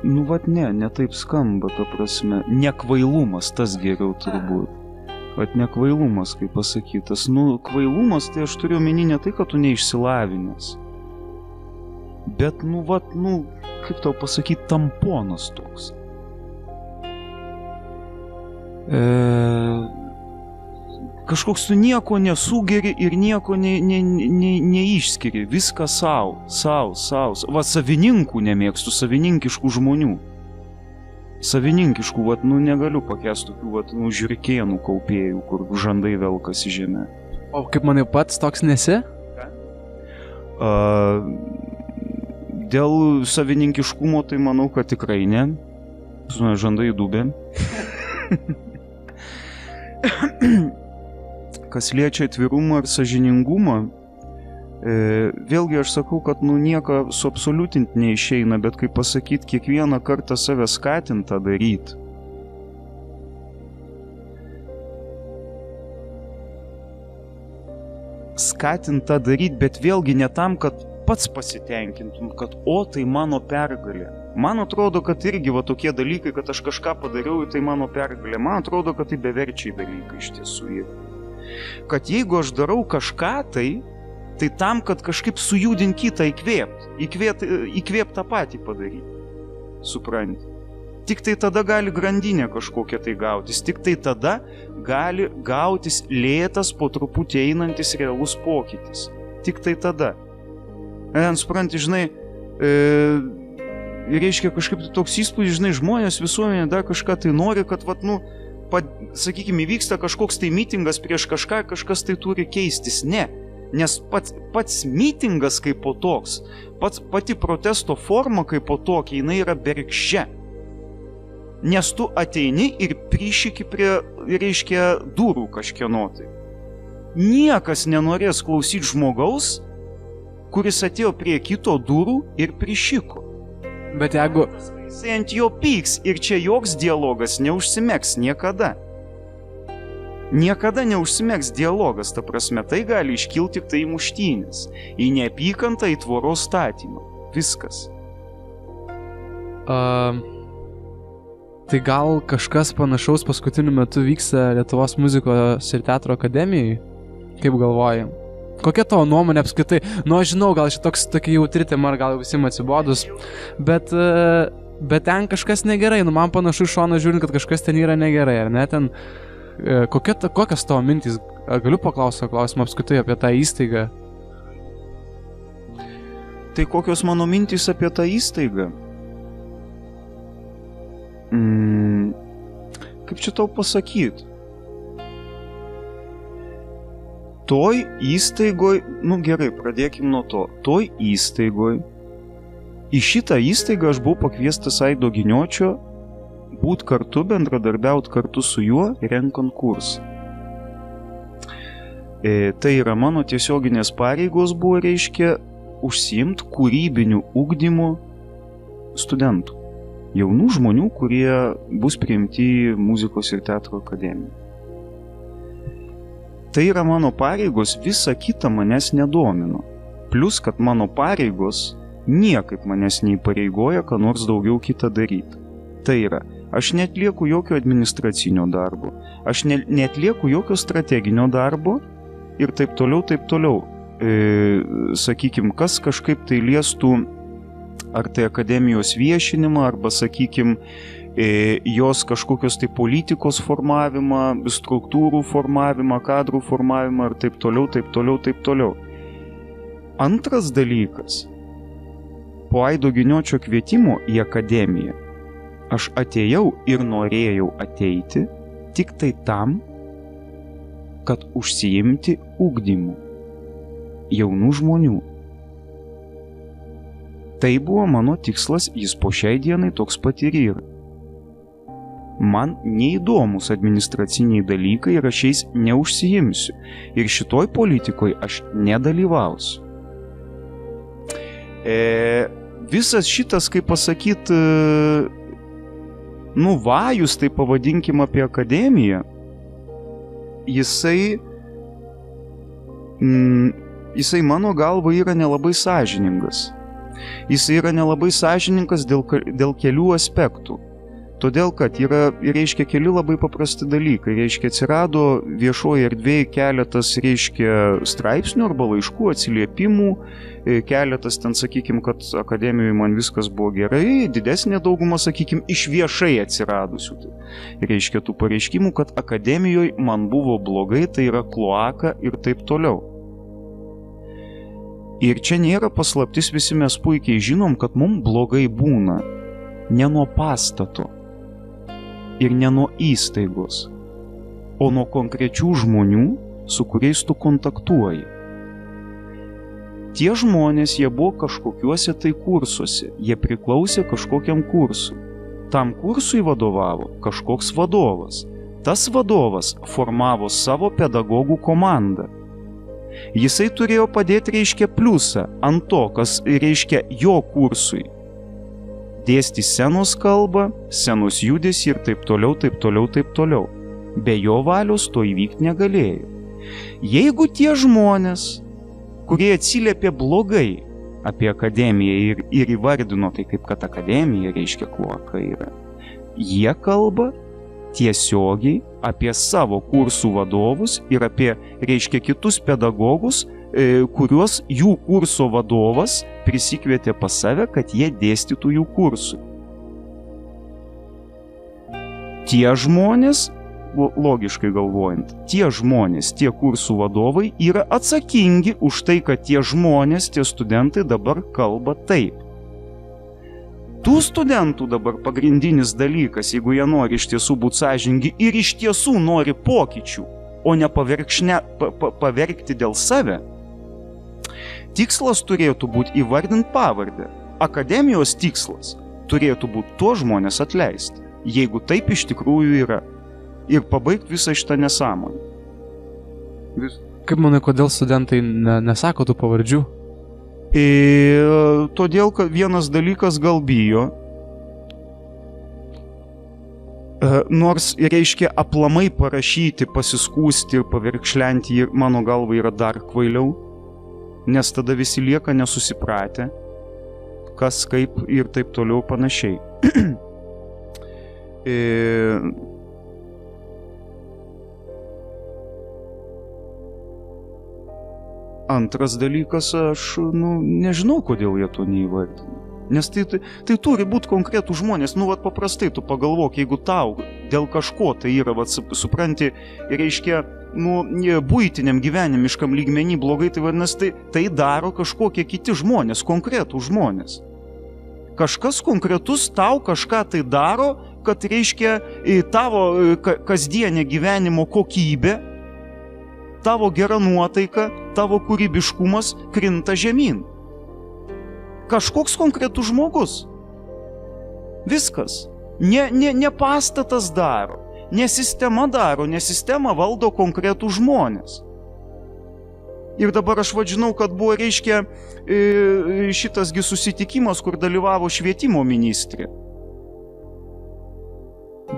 Ne taip skamba, ta prasme. Nekvailumas, tas geriau turbūt. Nekvailumas, kaip pasakytas. Kvailumas, tai aš turiu omeny ne tai, kad tu neišsilavinęs. Bet, kaip tau pasakyti, tamponas toks. Kažkoks tu nieko nesugeri ir nieko neišskiri. Viską sau. Savininkų nemėgstu, savininkiškų žmonių. Savininkiškų, negaliu pakęsti tokių, žiurkėnų kaupėjų, kur žandai velkasi žemė. O kaip manai pats toks nesi? Dėl savininkiškumo tai manau, kad tikrai ne. Žandai dubė. Kas liečia atvirumą ir sąžiningumą, vėlgi aš sakau, kad nieko suabsoliutinti neišeina, bet kaip pasakyti, kiekvieną kartą save skatinti tą daryti. Skatinti tą daryti, bet vėlgi ne tam, kad pats pasitenkintum, kad tai mano pergalė. Man atrodo, kad irgi tokie dalykai, kad aš kažką padariau, tai mano pergalė. Man atrodo, kad tai beverčiai dalykai iš tiesų yra. Kad jeigu aš darau kažką, tai tam, kad kažkaip sujudint kitą įkvėpt tą patį padaryti. Supranti? Tik tai tada gali grandinė kažkokia tai gautis, tik tai tada gali gautis lėtas po truputį einantis realus pokytis. Tik tai tada. Supranti, žinai, reiškia kažkaip toks įspūdis, žinai, žmonės, visuomenė dar kažką tai nori, kad, sakykime, vyksta kažkoks tai mitingas prieš kažką, kažkas tai turi keistis. Ne, Nes pats mitingas kaip po toks, pati protesto forma kaip po tokia, jinai yra bergždžia. Nes tu ateini ir prišiki prie, reiškia, durų kažkieno tai. Niekas nenorės klausyti žmogaus, kuris atėjo prie kito durų ir prišiko. Bet jeigu... Jisai ant jo pyks ir čia joks dialogas neužsimegs niekada. Niekada neužsimegs dialogas, ta prasme, tai gali iškilti tik tai muštynės. Į neapykantą, į tvoros statymą. Viskas. Tai gal kažkas panašaus paskutiniu metu vyksta Lietuvos muzikos ir teatro akademijai? Kaip galvoji? Kokia tavo nuomonė apskritai? Nu, aš žinau, gal tokia jautri tema, gal visiems atsibodus, bet ten kažkas negerai. Nu, man panašu iš šono žiūrint, kad kažkas ten yra negerai, ar ne? Ten, kokios tavo mintys? Galiu paklausti klausimą apskritai apie tą įstaigą? Tai kokios mano mintys apie tą įstaigą? Kaip čia tau pasakyti? Toj įstaigoj, nu gerai, pradėkim nuo to. Toj įstaigoj, į šitą įstaigą aš buvau pakviestas Aido Giniočio būt kartu, bendradarbiaut kartu su juo, renkant kursą. Tai yra mano tiesioginės pareigos buvo, reiškia, užsiimt kūrybiniu ugdymu studentų. Jaunų žmonių, kurie bus priimti į muzikos ir teatro akademiją. Tai yra mano pareigos, visa kita manęs nedomino. Plius, kad mano pareigos niekaip manęs neįpareigoja, ką nors daugiau kitą daryti. Tai yra, aš neatlieku jokio administracinio darbo, aš neatlieku jokio strateginio darbo ir taip toliau, taip toliau. Sakykim, kas kažkaip tai liestų ar tai akademijos viešinimą, arba, sakykim, jos kažkokios tai politikos formavimą, struktūrų formavimą, kadrų formavimą ir taip toliau, taip toliau, taip toliau. Antras dalykas. Po Aido Giniočio kvietimo į akademiją aš atėjau ir norėjau ateiti tik tai tam, kad užsiimti ugdymu jaunų žmonių. Tai buvo mano tikslas, jis po šiai dienai toks pat ir yra. Man neįdomus administraciniai dalykai ir aš jais neužsiimsiu. Ir šitoj politikoje aš nedalyvausiu. Visas šitas, kaip pasakyti, vajus, tai pavadinkim apie akademiją, jisai mano galva yra nelabai sąžiningas. Jisai yra nelabai sąžiningas dėl kelių aspektų. Todėl, kad yra, reiškia, keli labai paprasti dalykai. Reiškia, atsirado viešoje erdvėje keletas, reiškia, straipsnių arba laiškų, atsiliepimų, keletas ten, sakykim, kad akademijoje man viskas buvo gerai, didesnė dauguma, sakykim, iš viešai atsiradusių. Reiškia, tų pareiškimų, kad akademijoje man buvo blogai, tai yra kloaka ir taip toliau. Ir čia nėra paslaptis, visi mes puikiai žinom, kad mums blogai būna ne nuo pastato ir ne nuo įstaigos, o nuo konkrečių žmonių, su kuriais tu kontaktuoji. Tie žmonės, jie buvo kažkokiuose tai kursuose, jie priklausė kažkokiam kursui. Tam kursui vadovavo kažkoks vadovas. Tas vadovas formavo savo pedagogų komandą. Jisai turėjo padėti, reiškia, pliusą ant to, kas, reiškia, jo kursui. Dėsti scenos kalbą, scenos judesį ir taip toliau, taip toliau, taip toliau. Be jo valios to įvykti negalėjo. Jeigu tie žmonės, kurie atsiliepė blogai apie akademiją ir įvardino tai kaip kad akademija, reiškia, kloaka yra, jie kalba tiesiogiai apie savo kursų vadovus ir apie, reiškia, kitus pedagogus, kuriuos jų kurso vadovas prisikvietė pas save, kad jie dėstytų jų kursui. Tie žmonės, logiškai galvojant, tie žmonės, tie kursų vadovai yra atsakingi už tai, kad tie žmonės, tie studentai dabar kalba taip. Tų studentų dabar pagrindinis dalykas, jeigu jie nori iš tiesų būti sąžiningi ir iš tiesų nori pokyčių, o ne paverkti dėl save, tikslas turėtų būti įvardinti pavardę. Akademijos tikslas turėtų būti to žmonės atleisti, jeigu taip iš tikrųjų yra. Ir pabaigti visą šitą nesąmonę. Kaip manai, kodėl studentai nesako tų pavardžių? Todėl, kad vienas dalykas gal bijo, nors, reiškia, aplamai parašyti, pasiskūsti ir pavirkšlenti, mano galva, yra dar kvailiau, nes tada visi lieka nesusipratę, kas kaip ir taip toliau panašiai. Antras dalykas, aš, nežinau, kodėl jie to neįvardina. Nes tai turi būti konkretų žmonės, vat paprastai tu pagalvok, jeigu tau dėl kažko tai yra, vat supranti, reiškia, buitiniam gyvenimiškam lygmenį blogai, tai vadinasi, tai daro kažkokie kiti žmonės, konkretų žmonės. Kažkas konkretus tau kažką tai daro, kad, reiškia, tavo kasdienė gyvenimo kokybė, tavo gera nuotaika, tavo kūrybiškumas krinta žemyn. Kažkoks konkretus žmogus. Viskas. Ne pastatas daro, ne sistema daro, ne sistema valdo konkretų žmonės. Ir dabar aš vadžinau, kad buvo, reiškia, šitasgi susitikimas, kur dalyvavo švietimo ministrė.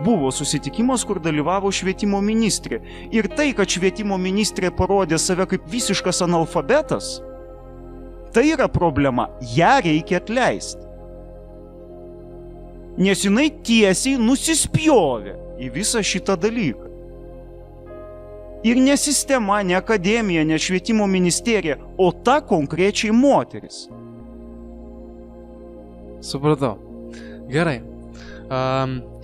Buvo susitikimas, kur dalyvavo švietimo ministrė. Ir tai, kad švietimo ministrė parodė save kaip visiškas analfabetas, tai yra problema. Ją reikia atleisti. Nes jinai tiesiai nusispjovė į visą šitą dalyką. Ir ne sistema, ne akademija, ne švietimo ministerija, o ta konkrečiai moteris. Supratau. Gerai.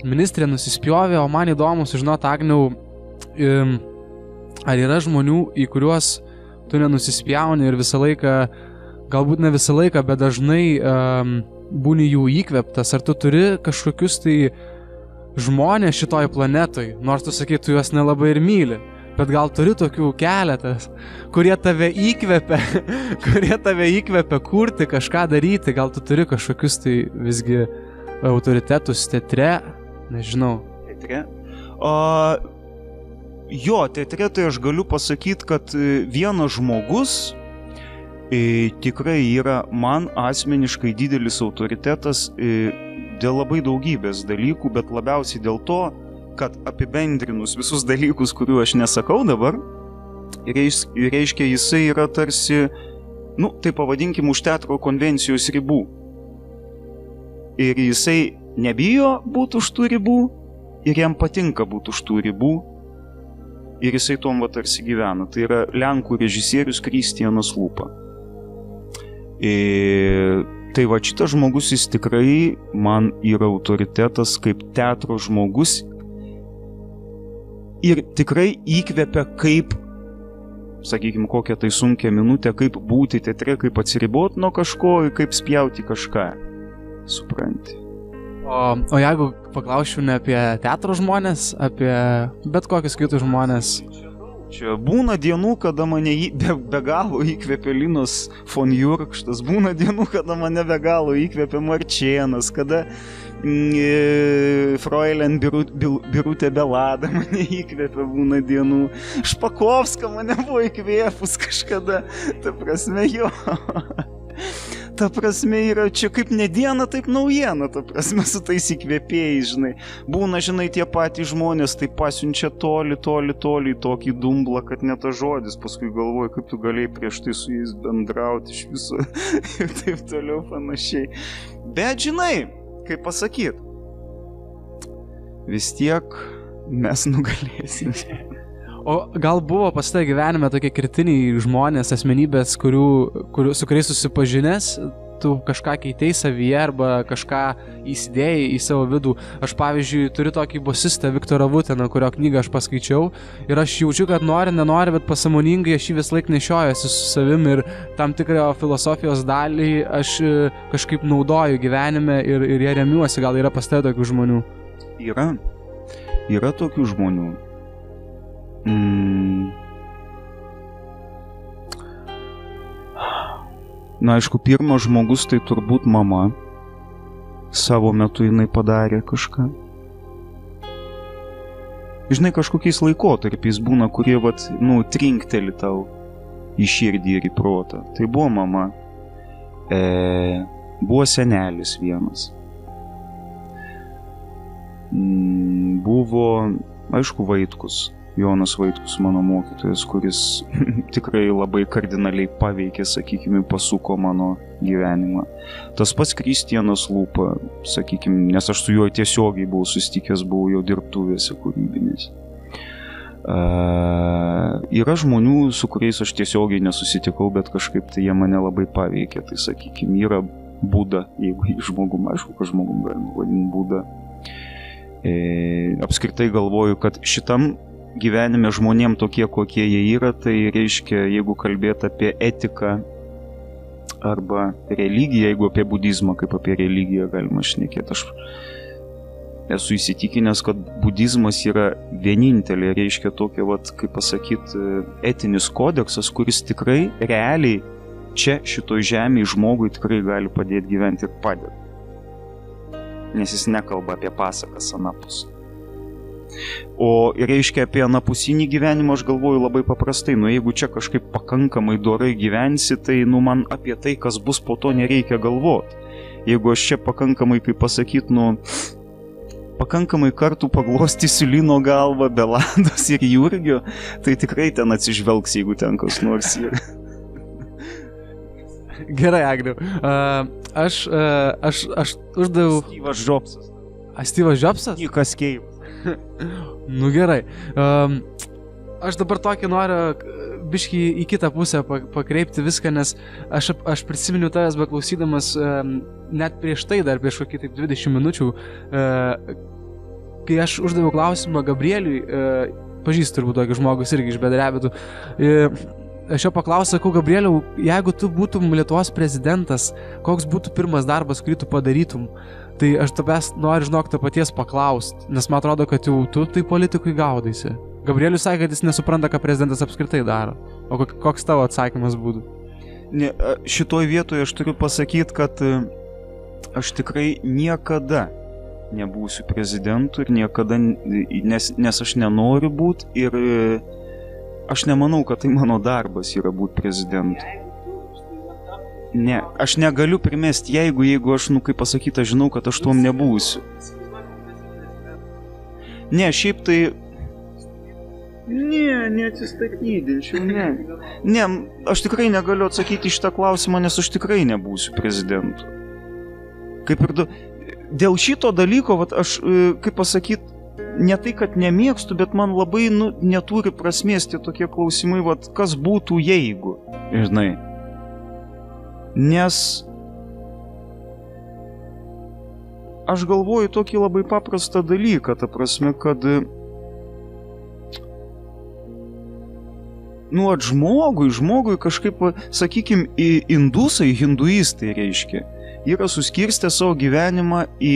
Ministrė nusispjovė, o man įdomu sužinoti, Agniau, ar yra žmonių, į kuriuos tu nenusispjauni ir visą laiką, galbūt ne visą laiką, bet dažnai būni jų įkveptas, ar tu turi kažkokius tai žmonės šitoj planetoj, nors tu sakai, tu juos nelabai ir myli, bet gal turi tokių keletas, kurie tave įkvepia kurti, kažką daryti, gal tu turi kažkokius tai visgi autoritetus teatre, nežinau. Teatre? Jo, teatre tai aš galiu pasakyti, kad vienas žmogus tikrai yra man asmeniškai didelis autoritetas dėl labai daugybės dalykų, bet labiausiai dėl to, kad apibendrinus visus dalykus, kurių aš nesakau dabar, reiškia, jisai yra tarsi, tai pavadinkim, už teatro konvencijos ribų. Ir jisai nebijo būti už tų ribų, ir jam patinka būti už tų ribų, ir jisai tom va tarsi gyvena. Tai yra lenkų režisierius Kristijanas Lūpa. Tai va šitas žmogus, jis tikrai man yra autoritetas kaip teatro žmogus ir tikrai įkvepia kaip, sakykime, kokią tai sunkią minutę, kaip būti teatre, kaip atsiriboti nuo kažko ir kaip spjauti kažką. Supranti. O jeigu paklausčiau ne apie teatro žmonės, apie bet kokius kitus žmonės? Čia būna dienų, kada mane be galo įkvėpia Linos von Jurkštas, būna dienų, kada mane be galo įkvėpia Marčėnas, kada Fräulein Birutė Belada mane įkvėpia, būna dienų. Špakovska mane buvo įkvėpus kažkada, ta prasme jo. Ta prasme yra čia kaip ne diena, taip naujiena, ta prasme su tais įkvėpėjais, žinai. Būna, žinai, tie patys žmonės, tai pasiunčia toli į tokį dumblą, kad ne tas žodis, paskui galvoju, kaip tu galėjai prieš tai su jais bendrauti iš viso ir taip toliau panašiai. Bet, žinai, kaip pasakyt, vis tiek mes nugalėsim. O gal buvo pas tave gyvenime tokie kritiniai žmonės, asmenybės, su kuriais susipažinęs, tu kažką keitei savyje arba kažką įsidėjai į savo vidų. Aš, pavyzdžiui, turiu tokį bosistą Viktorą Vuteną, kurio knygą aš paskaičiau ir aš jaučiu, kad nenori, bet pasąmoningai aš jį vis laik nešiojuosi su savim ir tam tikrą filosofijos dalį aš kažkaip naudoju gyvenime ir jie remiuosi. Gal yra pas tave tokių žmonių? Yra tokių žmonių. Na, aišku, pirmas žmogus tai turbūt mama. Savo metu jinai padarė kažką. Žinai, kažkokiais laikotarpiais būna, kurie, trinkteli tau į širdį ir į protą. Tai buvo mama. Buvo senelis vienas. Buvo, aišku, Vaitkus. Jonas Vaitkus, mano mokytojas, kuris tikrai labai kardinaliai paveikė, sakykime, pasuko mano gyvenimą. Tas pats Kristianas Lūpa, sakykime, nes aš su juo tiesiogiai buvau susitikęs, buvau jo dirbtuvėse kūrybinės. Yra žmonių, su kuriais aš tiesiogiai nesusitikau, bet kažkaip tai jie mane labai paveikė. Tai, sakykime, yra Buda, jeigu žmogum, aišku, kad žmogum galima vadinti Buda. Apskritai galvoju, kad šitam gyvenime žmonėm tokie, kokie jie yra, tai reiškia, jeigu kalbėt apie etiką arba religiją, jeigu apie budizmą kaip apie religiją galima šnekėti, aš esu įsitikinęs, kad budizmas yra vienintelė, reiškia tokia, kaip pasakyti, etinis kodeksas, kuris tikrai realiai čia šitoj žemėje žmogui tikrai gali padėti gyventi ir padėti. Nes jis nekalba apie pasakas anapus. O reiškia apie anapusinį gyvenimą aš galvoju labai paprastai, jeigu čia kažkaip pakankamai dorai gyvensi, tai man apie tai, kas bus po to, nereikia galvoti. Jeigu aš čia pakankamai, kaip pasakyti, pakankamai kartų paglostysiu Lino galvą, Belados ir Jurgio, tai tikrai ten atsižvelgs, jeigu ten kas nors yra. Gerai, Agniau. Aš uždaviau... Steve'as Jobsas. Steve'as Jobsas? Nikas Keivas. Nu gerai. Aš dabar tokį noriu biškį į kitą pusę pakreipti viską, nes aš prisiminiau tavęs beklausydamas net prieš tai, dar prieš kokį taip 20 minučių, kai aš uždaviau klausimą Gabrieliui, pažįstu turbūt tokį žmogus irgi iš Bedrebitų, aš jo paklausiau, sakau, Gabrieliau, jeigu tu būtum Lietuvos prezidentas, koks būtų pirmas darbas, kurį tu padarytum? Tai aš tavęs noriu, žinok, to paties paklausti, nes man atrodo, kad jau tu tai politikui gaudaisi. Gabrielius sakė, kad jis nesupranta, ką prezidentas apskritai daro. O koks tavo atsakymas būtų? Šitoj vietoje aš turiu pasakyti, kad aš tikrai niekada nebūsiu prezidentu ir niekada, nes aš nenoriu būti ir aš nemanau, kad tai mano darbas yra būti prezidentu. Ne, aš negaliu primesti, jeigu aš, kaip pasakyta, žinau, kad aš tuom nebūsiu. Ne, šiaip tai... Neatsistatydinčiau, ne. Ne, aš tikrai negaliu atsakyti šitą klausimą, nes aš tikrai nebūsiu prezidentu. Kaip ir dėl šito dalyko, aš, kaip pasakyti, ne tai, kad nemėgstu, bet man labai, neturi prasmės tie tokie klausimai, kas būtų jeigu, žinai. Nes aš galvoju tokį labai paprastą dalyką, ta prasme, kad žmogui kažkaip, sakykime, indusai, hinduistai reiškia, yra suskirstę savo gyvenimą į,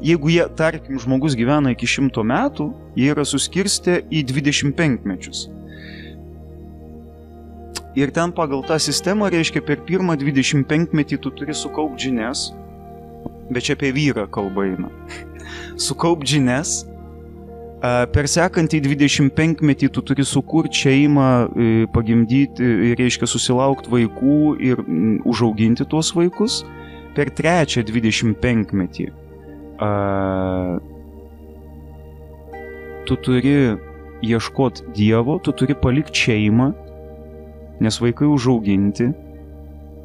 jeigu jie, tarkim, žmogus gyvena iki 100 metų, jie yra suskirstę į 25 mečius. Ir ten pagal tą sistemą, reiškia, per pirmą 25 metį tu turi sukaupti žinias, bet čia apie vyrą kalba eina. Sukaupti žinias, per sekantį 25 metį tu turi sukurti šeimą, pagimdyti, reiškia, susilaukti vaikų ir užauginti tuos vaikus. Per trečią 25 metį tu turi ieškoti Dievo, tu turi palikti šeimą, nes vaikai užauginti,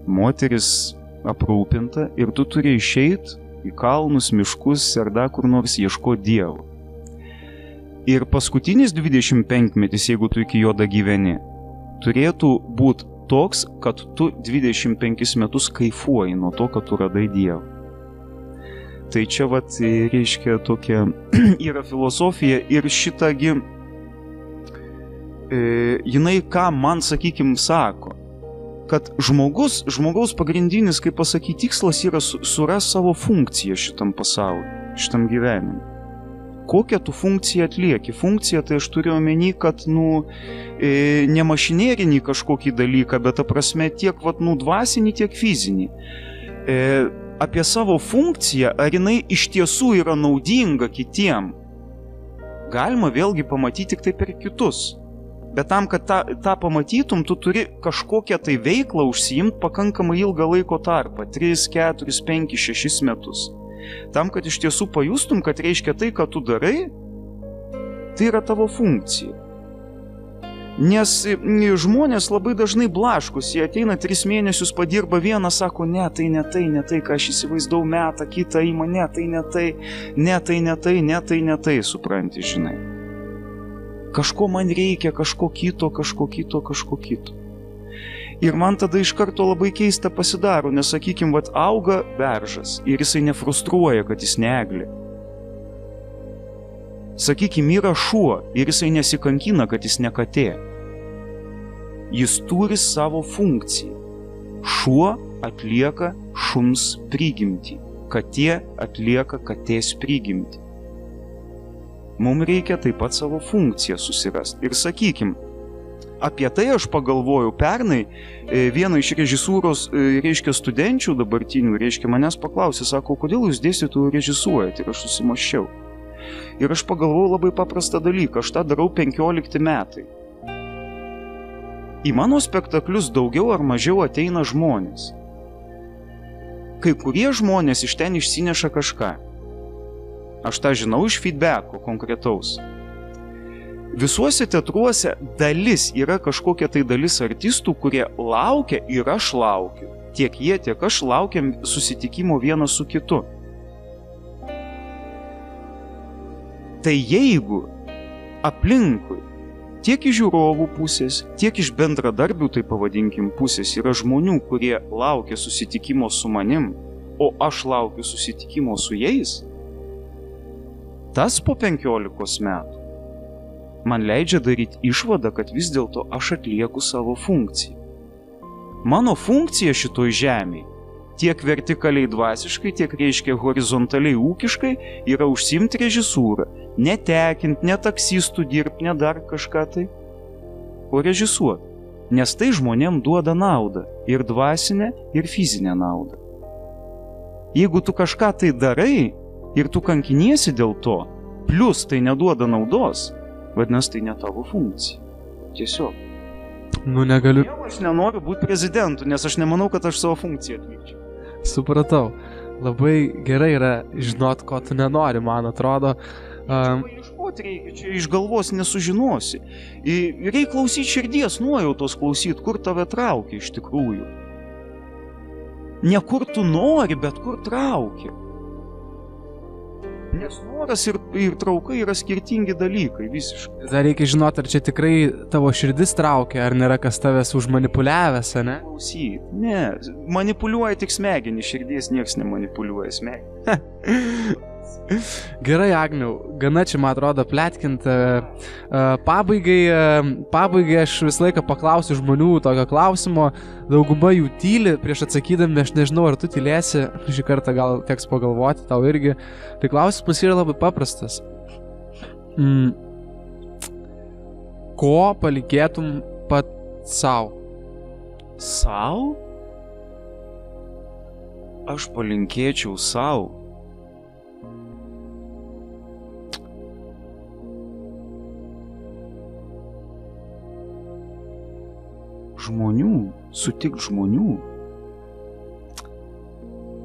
moteris aprūpinta ir tu turi išeiti į kalnus, miškus ar dar kur nors ieškoti Dievo. Ir paskutinis 25 metis, jeigu tu iki jo dagyveni, turėtų būti toks, kad tu 25 metus kaifuoji nuo to, kad tu radai Dievą. Tai čia, reiškia, tokia yra filosofija ir šitagi jinai ką man, sakykim, sako, kad žmogaus pagrindinis, kaip pasakyti, tikslas yra surasti savo funkciją šitam pasauliu, šitam gyvenimui. kokią tu funkciją atlieki. Funkcija tai aš turiu omeny, kad, ne mašinėrinį kažkokį dalyką, bet ta prasme tiek, dvasinį, tiek fizinį. Apie savo funkciją, ar jinai iš tiesų yra naudinga kitiem, galima vėlgi pamatyti tik tai per kitus. Bet tam, kad tą pamatytum, tu turi kažkokią tai veiklą užsiimti pakankamai ilgą laiko tarpą, 3, 4, 5, 6 metus. Tam, kad iš tiesų pajustum, kad reiškia tai, ką tu darai, tai yra tavo funkcija. Nes žmonės labai dažnai blaškus, jie ateina 3 mėnesius, padirba vieną, sako, ne tai, ką aš įsivaizdau, metą, kitą įmą, ne tai, supranti, žinai. Kažko man reikia, kažko kito. Ir man tada iš karto labai keista pasidaro, nes, sakykim, auga beržas ir jisai nefrustruoja, kad jis neeglė. Sakykim, yra šuo ir jisai nesikankina, kad jis ne katė. Jis turi savo funkciją. Šuo atlieka šuns prigimtį, katė atlieka katės prigimtį. Mums reikia taip pat savo funkciją susirasti. Ir sakykim, apie tai aš pagalvojau pernai, viena iš režisūros, studenčių dabartinių, manęs paklausė, sako, kodėl jūs dėstytojų režisuojate? Ir aš susimąsčiau. Ir aš pagalvojau labai paprastą dalyką, aš tą darau 15 metai. Į mano spektaklius daugiau ar mažiau ateina žmonės. Kai kurie žmonės iš ten išsineša kažką. Aš tą žinau iš feedbacko konkretaus. Visuose teatruose dalis yra kažkokia tai dalis artistų, kurie laukia ir aš laukiu. Tiek jie, tiek aš laukiam susitikimo vienas su kitu. Tai jeigu aplinkui tiek iš žiūrovų pusės, tiek iš bendradarbių, tai pavadinkim, pusės yra žmonių, kurie laukia susitikimo su manim, o aš laukiu susitikimo su jais, tas po 15 metų man leidžia daryti išvadą, kad vis dėlto aš atlieku savo funkciją. Mano funkcija šitoj žemėje, tiek vertikaliai dvasiškai, tiek reiškia horizontaliai ūkiškai, yra užsiimti režisūrą, netekint, ne taksistų dirbti, ne dar kažką tai, o režisuoti. Nes tai žmonėm duoda naudą, ir dvasinę, ir fizinę naudą. Jeigu tu kažką tai darai, ir tu kankiniesi dėl to, plus tai neduoda naudos, vadinasi, tai ne tavo funkcija. Tiesiog. Negaliu. Aš nenoriu būti prezidentu, nes aš nemanau, kad aš savo funkciją atlikčiau. Supratau. Labai gerai yra žinot, ko tu nenori, man atrodo. Ieškoti reikia, čia iš galvos nesužinosi. Reikia klausyti širdies nuojautos, klausyti, kur tave traukia iš tikrųjų. Ne kur tu nori, bet kur traukia. Nes noras ir trauka yra skirtingi dalykai, visiškai. Dar reikia žinoti, ar čia tikrai tavo širdis traukia, ar nėra kas tavęs užmanipuliavęs, ne? Klausyt, ne, manipuliuoja tik smegenys, širdies nieks nemanipuliuoja smegenys. Gerai, Agniau, gana čia, man atrodo, pletkint. Pabaigai aš visą laiką paklausiu žmonių tokio klausimo, dauguma jų tyli prieš atsakydami, aš nežinau, ar tu tylėsi, šį kartą gal teks pagalvoti, tau irgi. Tai klausimas yra labai paprastas. Ko palikėtum pat sau? Sau? Aš palinkėčiau sau žmonių, sutikti žmonių,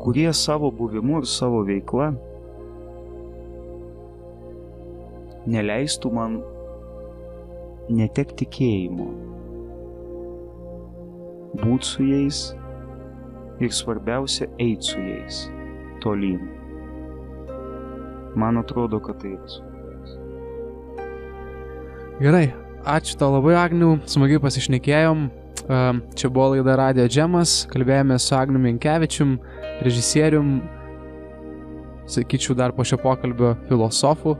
kurie savo buvimu ir savo veikla neleistų man netekti tikėjimo. Būt su jais ir svarbiausia eit su jais tolyn. Man atrodo, kad tai yra svarbiausia. Gerai, ačiū tau labai, Agniau, smagiai pasišnekėjom. Čia buvo laida Radio Džemas, kalbėjome su Agniu Minkevičium, režisierium, sakyčiau dar po šio pokalbio filosofu.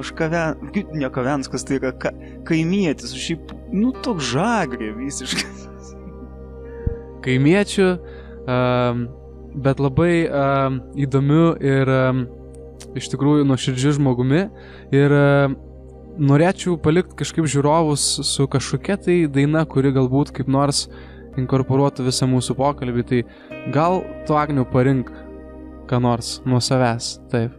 Aš ne Kavenskas, tai yra kaimietis, šiaip, toks žagrė visiškai. Kaimiečių, bet labai įdomiu ir iš tikrųjų nuoširdžiu žmogumi. Ir norėčiau palikti kažkaip žiūrovus su kažkokia tai daina, kuri galbūt kaip nors inkorporuotų visą mūsų pokalbį. Tai gal tu, Agniau, parink ką nors nuo savęs. Taip.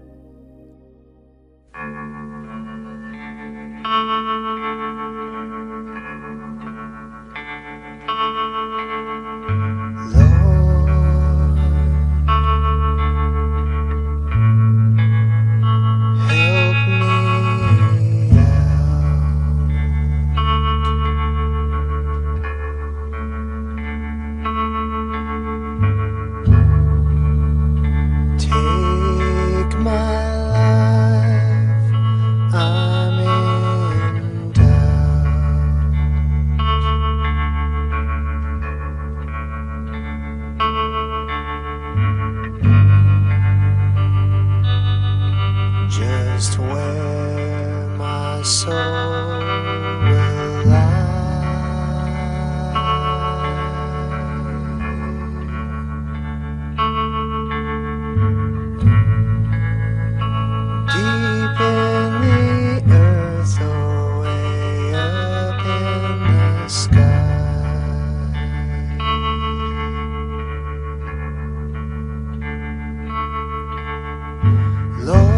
Just where my soul will lie, deep in the earth or way up in the sky. Lord,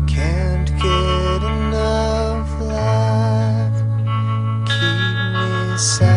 can't get enough life, keep me sad.